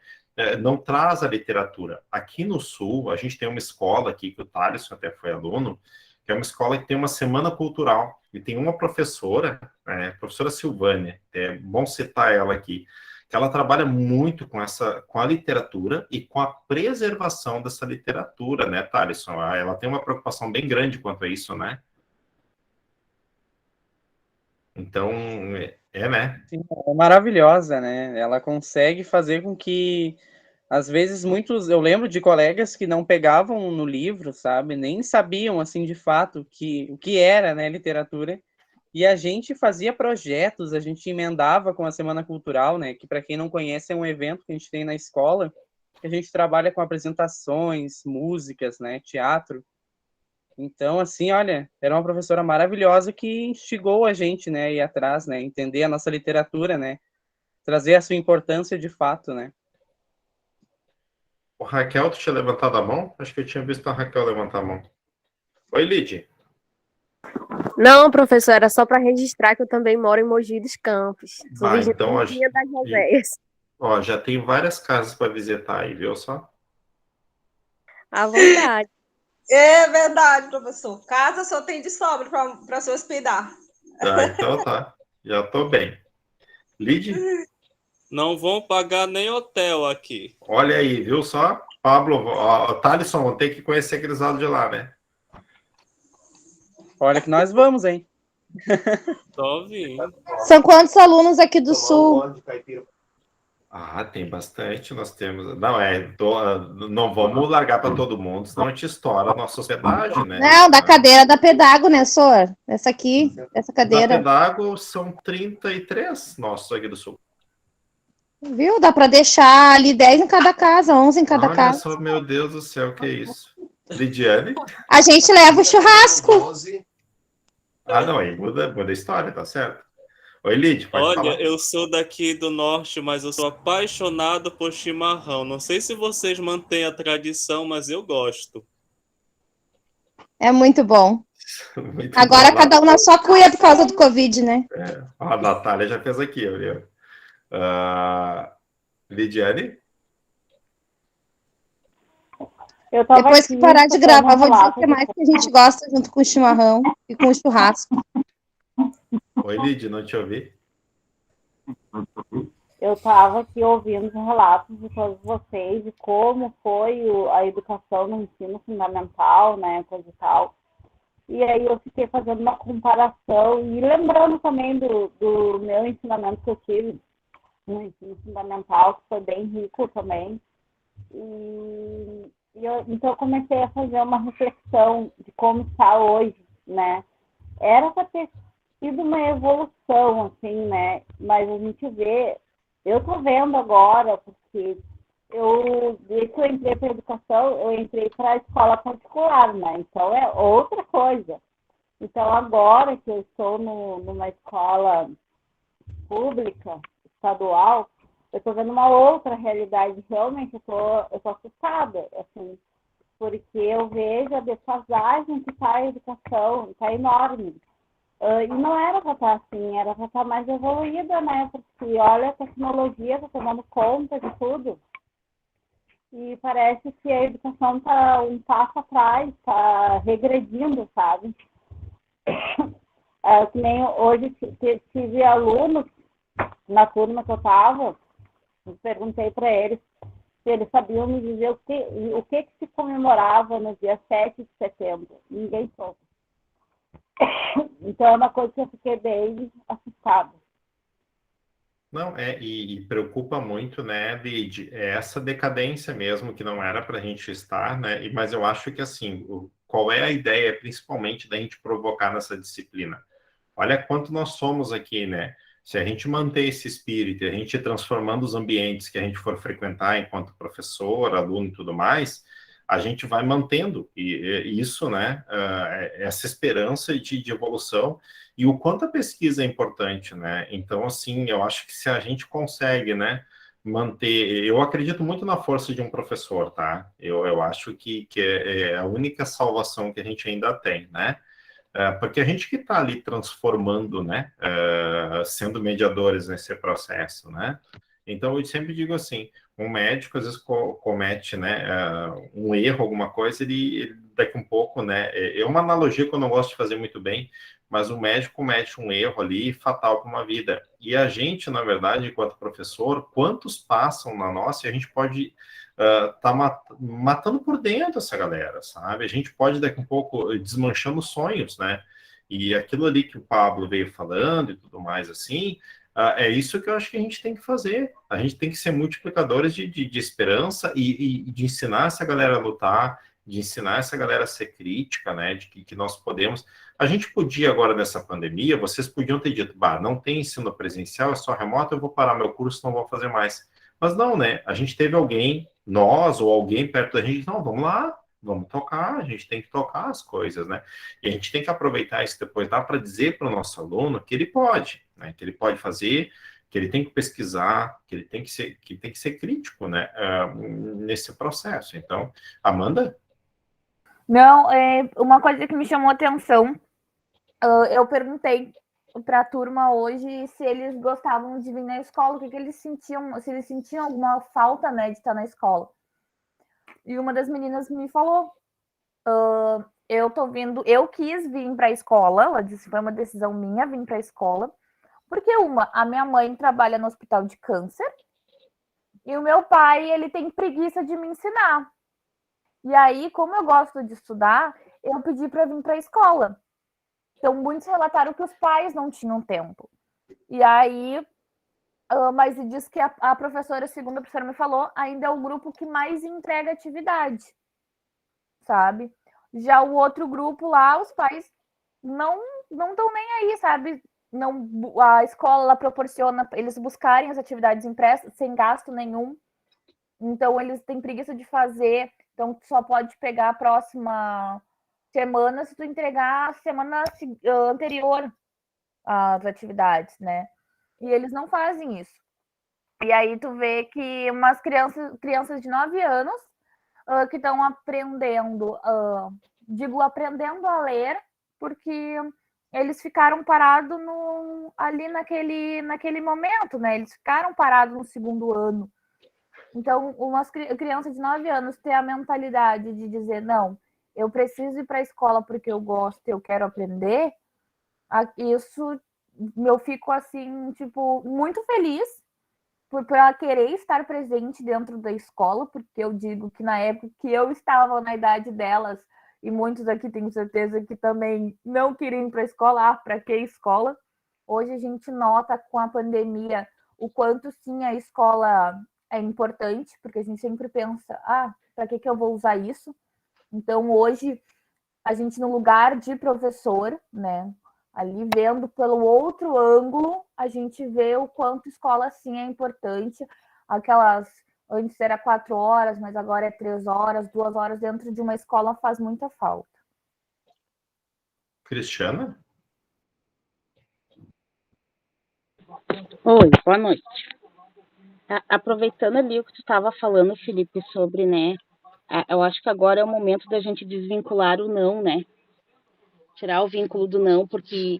não traz a literatura. Aqui no Sul, a gente tem uma escola aqui, que o Thales até foi aluno, que é uma escola que tem uma semana cultural, e tem uma professora, professora Silvânia, é bom citar ela aqui, que ela trabalha muito com a literatura e com a preservação dessa literatura, né, Thaleson? Ela tem uma preocupação bem grande quanto a isso, né? Então, né? Sim, é maravilhosa, né? Ela consegue fazer com que, às vezes, eu lembro de colegas que não pegavam no livro, sabe? Nem sabiam, assim, de fato, o que era, né, literatura. E a gente fazia projetos, a gente emendava com a Semana Cultural, né? Que, para quem não conhece, é um evento que a gente tem na escola, que a gente trabalha com apresentações, músicas, né? Teatro. Então, assim, olha, era uma professora maravilhosa que instigou a gente, né, a ir atrás, né, entender a nossa literatura, né, trazer a sua importância de fato, né. O Raquel, tu tinha levantado a mão? Acho que eu tinha visto a Raquel levantar a mão. Oi, Lid. Não, professor, era só para registrar que eu também moro em Mogi dos Campos. Sou Então, vizinha das Roséias. ó, já tem várias casas para visitar aí, viu só? À vontade. É verdade, professor. Casa só tem de sobra para se hospedar. Então tá. Já tô bem. Lid? Não vão pagar nem hotel aqui. Olha aí, viu só? Pablo, Thalisson, vão ter que conhecer aqueles lados de lá, né? Olha que nós vamos, hein? Só vim. São quantos alunos aqui do Sul? Tem bastante, nós temos. Não, não vamos largar para todo mundo, senão a gente estoura a nossa sociedade, né? Não, da cadeira da Pedago, né, Sor? Essa aqui, essa Da cadeira. Pedago são 33 nossos aqui do Sul. Viu? Dá para deixar ali 10 em cada casa, 11 em cada Olha casa. só, meu Deus do céu, que é isso? Lidiane? A gente leva o churrasco. Não, aí muda a história, tá certo. Oi, Lid, pode Olha, falar. eu sou daqui do norte, mas eu sou apaixonado por chimarrão. Não sei se vocês mantêm a tradição, mas eu gosto. É muito bom. Muito Agora bom. cada um na sua cuia por causa do Covid, né? A Natália já fez aqui, viu? Lidiane? Depois que parar de gravar, vou dizer o que mais que a gente gosta junto com o chimarrão e com o churrasco. Oi, Lid, não te ouvi. Eu estava aqui ouvindo os relatos de todos vocês de como foi a educação no ensino fundamental, né, coisa e tal. E aí eu fiquei fazendo uma comparação e lembrando também do meu ensinamento que eu tive no ensino fundamental, que foi bem rico também. Então eu comecei a fazer uma reflexão de como está hoje, né? Era para ter sido uma evolução, assim, né? Mas a gente vê, eu tô vendo agora, porque desde que eu entrei para a educação, eu entrei para a escola particular, né? Então é outra coisa. Então agora que eu estou numa escola pública, estadual, eu estou vendo uma outra realidade. Realmente eu tô assustada, assim, porque eu vejo a defasagem que está a educação, está enorme. E não era para estar assim, era para estar mais evoluída, né? Porque olha, a tecnologia está tomando conta de tudo. E parece que a educação está um passo atrás, está regredindo, sabe? Que nem hoje tive alunos na turma que eu estava, perguntei para eles se eles sabiam me dizer o que se comemorava no dia 7 de setembro. Ninguém soube. Então é uma coisa que eu fiquei bem assustada. Não, e preocupa muito, né, Lid, essa decadência mesmo, que não era para a gente estar, né, mas eu acho que, assim, qual é a ideia, principalmente, da gente provocar nessa disciplina? Olha quanto nós somos aqui, né? Se a gente manter esse espírito, a gente ir transformando os ambientes que a gente for frequentar enquanto professor, aluno e tudo mais, a gente vai mantendo isso, né? Essa esperança de evolução e o quanto a pesquisa é importante, né? Então, assim, eu acho que se a gente consegue, né, manter... Eu acredito muito na força de um professor, tá? Eu acho que é a única salvação que a gente ainda tem, né? Porque a gente que está ali transformando, né, sendo mediadores nesse processo, né? Então, eu sempre digo assim, um médico, às vezes, comete, né, um erro, alguma coisa, ele daqui um pouco, né, é uma analogia que eu não gosto de fazer muito bem, mas o médico comete um erro ali fatal para uma vida. E a gente, na verdade, enquanto professor, quantos passam na nossa e a gente pode... tá matando por dentro essa galera, sabe? A gente pode daqui um pouco desmanchando sonhos, né? E aquilo ali que o Pablo veio falando e tudo mais assim, é isso que eu acho que a gente tem que fazer. A gente tem que ser multiplicadores de esperança e de ensinar essa galera a lutar, de ensinar essa galera a ser crítica, né? De que nós podemos... A gente podia agora nessa pandemia, vocês podiam ter dito, não tem ensino presencial, é só remoto, eu vou parar meu curso, não vou fazer mais. Mas não, né? A gente teve alguém, nós ou alguém perto da gente, não, vamos lá, vamos tocar, a gente tem que tocar as coisas, né? E a gente tem que aproveitar isso depois, dá para dizer para o nosso aluno que ele pode, né? Que ele pode fazer, que ele tem que pesquisar, que ele tem que ser crítico, né? Nesse processo. Então, Amanda? Não, uma coisa que me chamou a atenção eu perguntei para a turma hoje se eles gostavam de vir na escola, o que eles sentiam, se eles sentiam alguma falta, né, de estar na escola. E uma das meninas me falou, eu quis vir para a escola, ela disse, foi uma decisão minha vir para a escola, porque a minha mãe trabalha no hospital de câncer, e o meu pai, ele tem preguiça de me ensinar. E aí, como eu gosto de estudar, eu pedi para vir para a escola. Então, muitos relataram que os pais não tinham tempo. E aí, mas diz que a professora, segundo a professora me falou, ainda é o grupo que mais entrega atividade, sabe? Já o outro grupo lá, os pais não estão nem aí, sabe? Não, a escola ela proporciona eles buscarem as atividades impressas sem gasto nenhum. Então, eles têm preguiça de fazer. Então, tu só pode pegar a próxima semana se tu entregar a semana anterior às atividades, né? E eles não fazem isso. E aí tu vê que umas crianças de 9 anos que estão aprendendo, aprendendo a ler, porque eles ficaram parados ali naquele momento, né? Eles ficaram parados no segundo ano. Então, umas crianças de 9 anos ter a mentalidade de dizer, não, eu preciso ir para a escola porque eu gosto, eu quero aprender, isso eu fico assim, tipo, muito feliz por ela querer estar presente dentro da escola, porque eu digo que na época que eu estava na idade delas, e muitos aqui tenho certeza que também não queriam ir para a escola, para que escola? Hoje a gente nota com a pandemia o quanto sim a escola é importante, porque a gente sempre pensa, para que eu vou usar isso? Então, hoje, a gente, no lugar de professor, né, ali vendo pelo outro ângulo, a gente vê o quanto escola, sim, é importante. Antes era 4 horas, mas agora é 3 horas, 2 horas dentro de uma escola faz muita falta. Cristiana? Oi, boa noite. Aproveitando ali o que tu estava falando, Felipe, sobre, né, eu acho que agora é o momento da gente desvincular o não, né? Tirar o vínculo do não, porque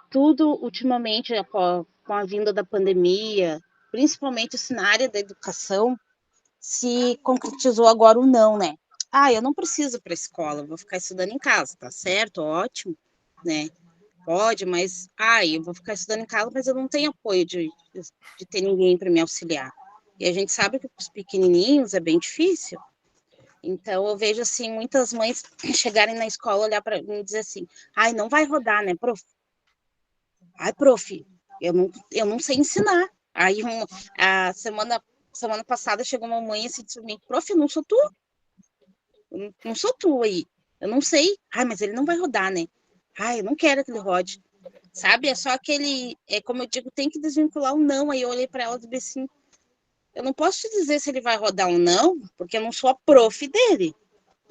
tudo ultimamente, com a vinda da pandemia, principalmente assim, na área da educação, se concretizou agora o não, né? Eu não preciso ir para a escola, vou ficar estudando em casa, tá certo? Ótimo, né? Pode, mas eu vou ficar estudando em casa, mas eu não tenho apoio de ter ninguém para me auxiliar. E a gente sabe que para os pequenininhos é bem difícil. Então, eu vejo, assim, muitas mães chegarem na escola, olhar para mim e dizer assim, não vai rodar, né, prof? Prof, eu não sei ensinar. Aí, a semana passada, chegou uma mãe assim, disse para mim, prof, não sou tu. Não sou tu aí. Eu não sei. Mas ele não vai rodar, né? Eu não quero que ele rode. Sabe? É só aquele... como eu digo, tem que desvincular o não. Aí eu olhei para ela e disse assim, eu não posso te dizer se ele vai rodar ou não, porque eu não sou a prof dele,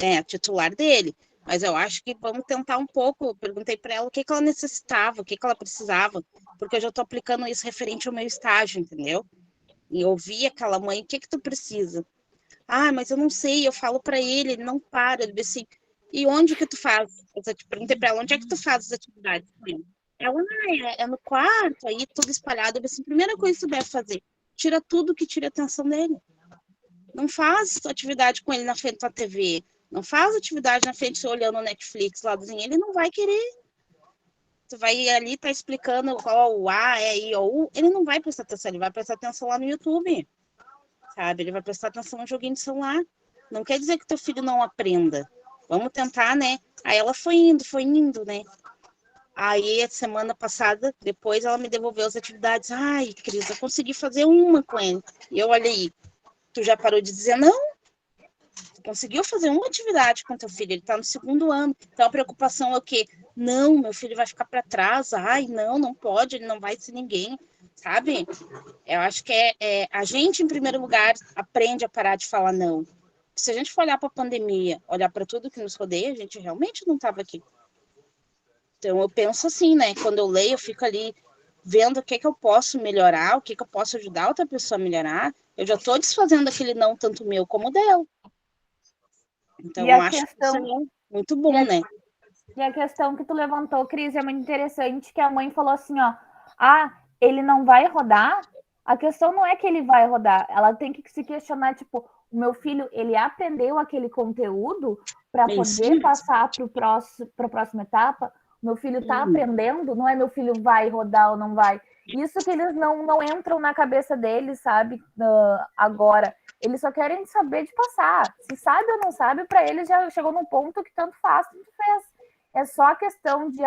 né, a titular dele, mas eu acho que vamos tentar um pouco. Eu perguntei para ela o que ela necessitava, o que ela precisava, porque eu já estou aplicando isso referente ao meu estágio, entendeu? E ouvi aquela mãe, o que tu precisa? Mas eu não sei, eu falo para ele não para. Ele disse assim, e onde que tu faz? Eu perguntei para ela, onde é que tu faz as atividades com ele? Ela, é no quarto, aí tudo espalhado. Eu disse, primeira coisa que tu deve fazer, tira tudo que tira a atenção dele. Não faz atividade com ele na frente da TV. Não faz atividade na frente olhando o Netflix ladozinho. Ele não vai querer. Tu vai ali, tá explicando qual o A, E, I, O, U. Ele não vai prestar atenção. Ele vai prestar atenção lá no YouTube. Sabe? Ele vai prestar atenção no joguinho de celular. Não quer dizer que teu filho não aprenda. Vamos tentar, né? Aí ela foi indo, né? Aí, a semana passada, depois ela me devolveu as atividades. Cris, eu consegui fazer uma com ele. E eu olhei, tu já parou de dizer não? Tu conseguiu fazer uma atividade com teu filho, ele tá no 2º ano. Então, a preocupação é o quê? Não, meu filho vai ficar para trás. Não pode, ele não vai ser ninguém, sabe? Eu acho que a gente, em primeiro lugar, aprende a parar de falar não. Se a gente for olhar para a pandemia, olhar para tudo que nos rodeia, a gente realmente não estava aqui. Então, eu penso assim, né? Quando eu leio, eu fico ali vendo o que eu posso melhorar, o que eu posso ajudar outra pessoa a melhorar. Eu já estou desfazendo aquele não, tanto meu como dela. Então, eu acho que isso é muito bom, né? E a questão que tu levantou, Cris, é muito interessante, que a mãe falou assim, ó, ele não vai rodar? A questão não é que ele vai rodar, ela tem que se questionar, tipo, o meu filho, ele aprendeu aquele conteúdo para poder passar para a próxima etapa? O meu filho está aprendendo? Não é meu filho vai rodar ou não vai? Isso que eles não entram na cabeça deles, sabe, agora. Eles só querem saber de passar. Se sabe ou não sabe, para eles já chegou num ponto que tanto faz, tanto fez. É só a questão de,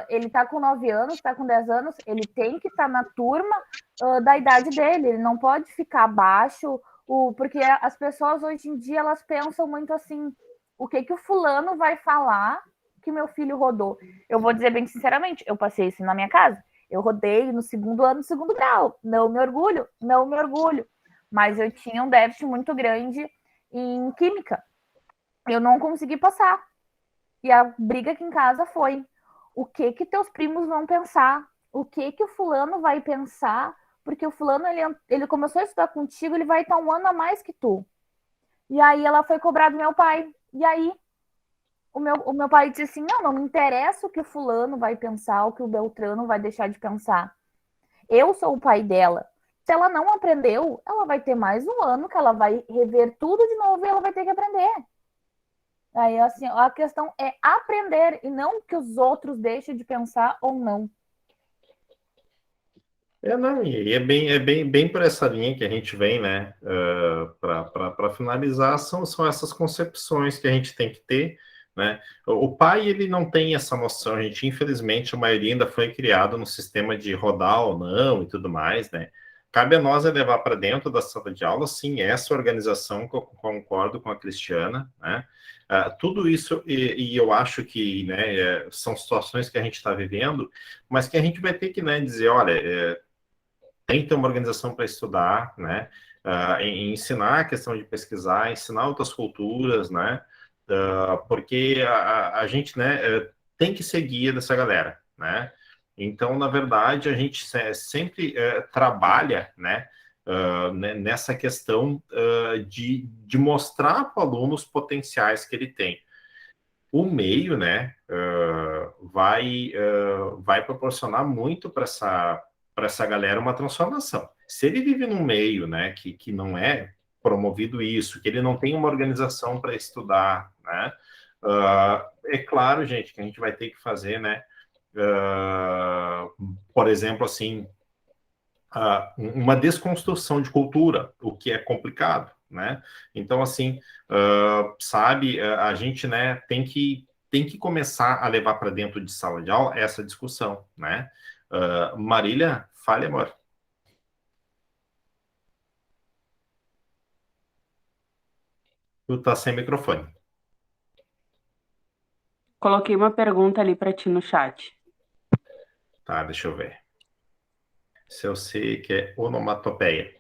ele está com 9 anos, está com 10 anos, ele tem que estar na turma da idade dele, ele não pode ficar abaixo, porque as pessoas hoje em dia, elas pensam muito assim, o que o fulano vai falar que meu filho rodou? Eu vou dizer bem sinceramente, eu passei isso na minha casa, eu rodei no 2º ano do 2º grau, não me orgulho, mas eu tinha um déficit muito grande em química, eu não consegui passar. E a briga aqui em casa foi, o que teus primos vão pensar? O que o fulano vai pensar? Porque o fulano, ele começou a estudar contigo, ele vai estar 1 ano a mais que tu. E aí ela foi cobrar do meu pai. E aí o meu pai disse assim, não me interessa o que o fulano vai pensar, o que o Beltrano vai deixar de pensar. Eu sou o pai dela. Se ela não aprendeu, ela vai ter mais 1 ano que ela vai rever tudo de novo e ela vai ter que aprender. Aí, assim, a questão é aprender e não que os outros deixem de pensar ou não. Não, e é bem por essa linha que a gente vem, né? Para finalizar, são essas concepções que a gente tem que ter, né? O pai, ele não tem essa noção, a gente, infelizmente, a maioria ainda foi criado no sistema de rodar ou não e tudo mais, né? Cabe a nós levar para dentro da sala de aula, sim, essa organização, que eu concordo com a Cristiana, né? Tudo isso, e eu acho que, né, são situações que a gente está vivendo, mas que a gente vai ter que, né, dizer, olha, tem que ter uma organização para estudar, né, ensinar a questão de pesquisar, ensinar outras culturas, né, porque a gente, né, tem que ser guia dessa galera, né. Então, na verdade, a gente sempre trabalha, né, nessa questão de mostrar para o aluno os potenciais que ele tem. O meio, né, vai proporcionar muito para essa galera uma transformação. Se ele vive num meio, né, que não é promovido isso, que ele não tem uma organização para estudar, né, é claro, gente, que a gente vai ter que fazer, né, por exemplo, assim, uma desconstrução de cultura, o que é complicado, né? Então, assim, sabe, a gente, né, tem que começar a levar para dentro de sala de aula essa discussão, né? Marília, fale, amor. Tu tá sem microfone. Coloquei uma pergunta ali para ti no chat. Tá, deixa eu ver. Se eu sei que é onomatopeia.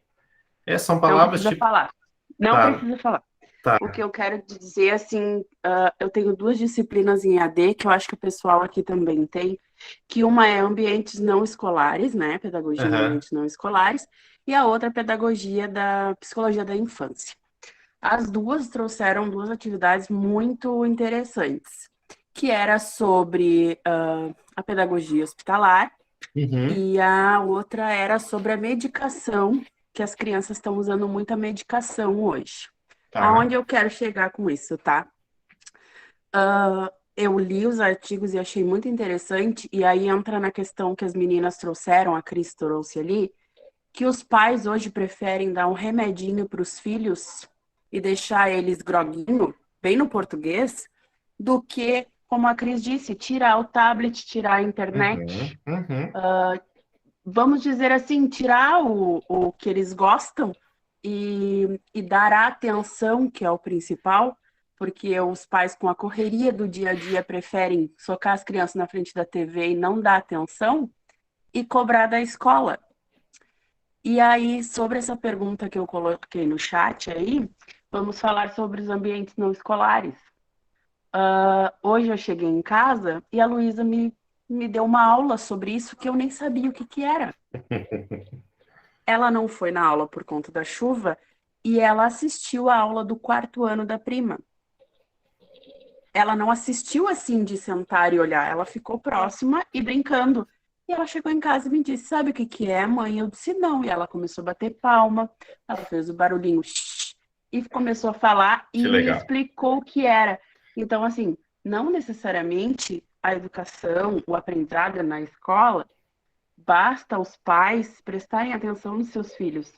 São palavras Não precisa falar. Não Tá. precisa falar. Tá. O que eu quero dizer, assim, eu tenho 2 disciplinas em AD, que eu acho que o pessoal aqui também tem, que uma é ambientes não escolares, né, pedagogia em ambientes não escolares, e a outra é pedagogia da psicologia da infância. As 2 trouxeram 2 atividades muito interessantes, que era sobre a pedagogia hospitalar, e a outra era sobre a medicação, que as crianças estão usando muita medicação hoje. Tá. Aonde eu quero chegar com isso, tá? Eu li os artigos e achei muito interessante, e aí entra na questão que as meninas trouxeram, a Cris trouxe ali, que os pais hoje preferem dar um remedinho para os filhos e deixar eles groguinho, bem no português, do que, como a Cris disse, tirar o tablet, tirar a internet. Vamos dizer assim, tirar o que eles gostam e dar a atenção, que é o principal, porque os pais, com a correria do dia a dia, preferem socar as crianças na frente da TV e não dar atenção, e cobrar da escola. E aí, sobre essa pergunta que eu coloquei no chat aí, vamos falar sobre os ambientes não escolares. Hoje eu cheguei em casa e a Luísa me deu uma aula sobre isso que eu nem sabia o que era. Ela não foi na aula por conta da chuva e ela assistiu a aula do 4º ano da prima. ela não assistiu assim de sentar e olhar, ela ficou próxima e brincando. E ela chegou em casa e me disse, sabe o que que é, mãe? Eu disse, não. E ela começou a bater palma, ela fez o barulhinho e começou a falar e me explicou o que era. Então, assim, não necessariamente a educação, o aprendizado na escola, basta os pais prestarem atenção nos seus filhos.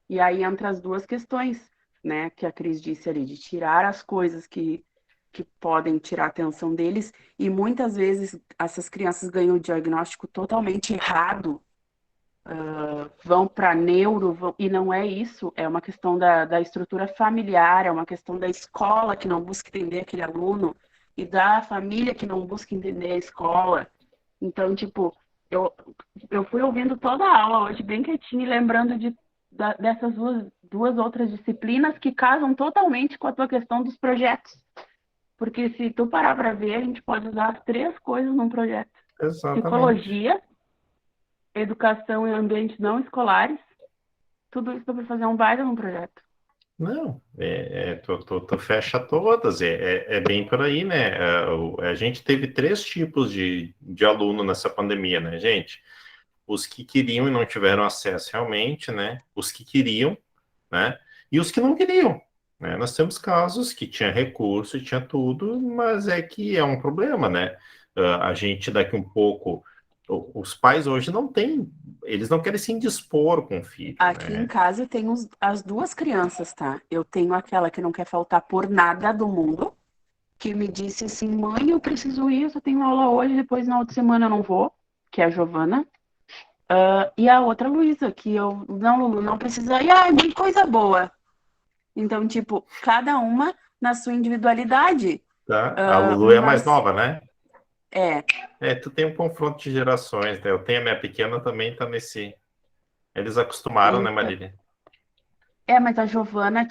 E aí entra as duas questões, né, que a Cris disse ali, de tirar as coisas que podem tirar a atenção deles, e muitas vezes essas crianças ganham o diagnóstico totalmente errado, vão para neuro, e não é isso, é uma questão da estrutura familiar, é uma questão da escola que não busca entender aquele aluno, e da família que não busca entender a escola. Então, tipo, eu fui ouvindo toda a aula hoje bem quietinho e lembrando dessas duas outras disciplinas que casam totalmente com a tua questão dos projetos. Porque se tu parar para ver, a gente pode usar as 3 coisas num projeto. Exatamente. Psicologia, educação e ambientes não escolares, tudo isso para fazer um baita num projeto. Não, tu fecha todas, é bem por aí, né? A gente teve 3 tipos de aluno nessa pandemia, né, gente? Os que queriam e não tiveram acesso realmente, né? Os que queriam, né? E os que não queriam, né? Nós temos casos que tinha recurso e tinha tudo, mas é que é um problema, né? A gente daqui um pouco, os pais hoje não têm, eles não querem se indispor com o filho. Aqui né? em casa eu tenho as 2 crianças, tá? Eu tenho aquela que não quer faltar por nada do mundo, que me disse assim, mãe, eu preciso ir, eu só tenho aula hoje, depois na outra semana eu não vou, que é a Giovana. E a outra, Luísa, que não, Lulu, não precisa ir, muito coisa boa. Então, tipo, cada uma na sua individualidade. Tá? A Lulu é a mais nova, né? Tu tem um confronto de gerações, né? Eu tenho a minha pequena também, tá nesse... Eles acostumaram, né, Marília? Mas a Giovana,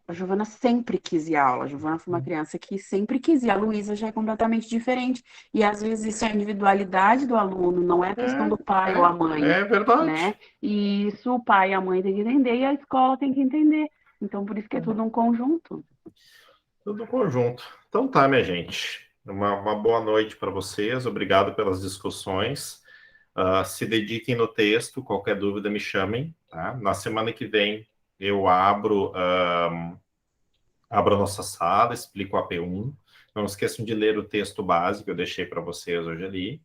a Giovana sempre quis ir à aula. A Giovana foi uma criança que sempre quis ir. A Luísa já é completamente diferente. E às vezes isso é a individualidade do aluno, não é a questão do pai ou a mãe. É verdade. Né? E isso o pai e a mãe têm que entender e a escola tem que entender. Então, por isso que é tudo um conjunto. Tudo conjunto. Então tá, minha gente. Uma boa noite para vocês. Obrigado pelas discussões. Se dediquem no texto. Qualquer dúvida, me chamem. Tá? Na semana que vem, eu abro a nossa sala, explico o AP1. Não esqueçam de ler o texto básico que eu deixei para vocês hoje ali.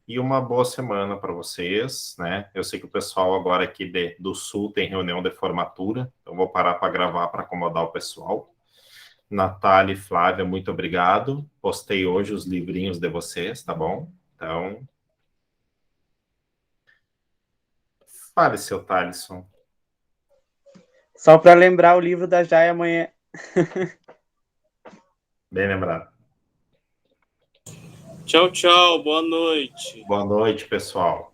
E uma boa semana para vocês, né? Eu sei que o pessoal agora aqui do Sul tem reunião de formatura, então vou parar para gravar para acomodar o pessoal. Natália e Flávia, muito obrigado. Postei hoje os livrinhos de vocês, tá bom? Então... Fale, seu Thalisson. Só para lembrar o livro da Jai amanhã. Bem lembrado. Tchau, tchau. Boa noite. Boa noite, pessoal.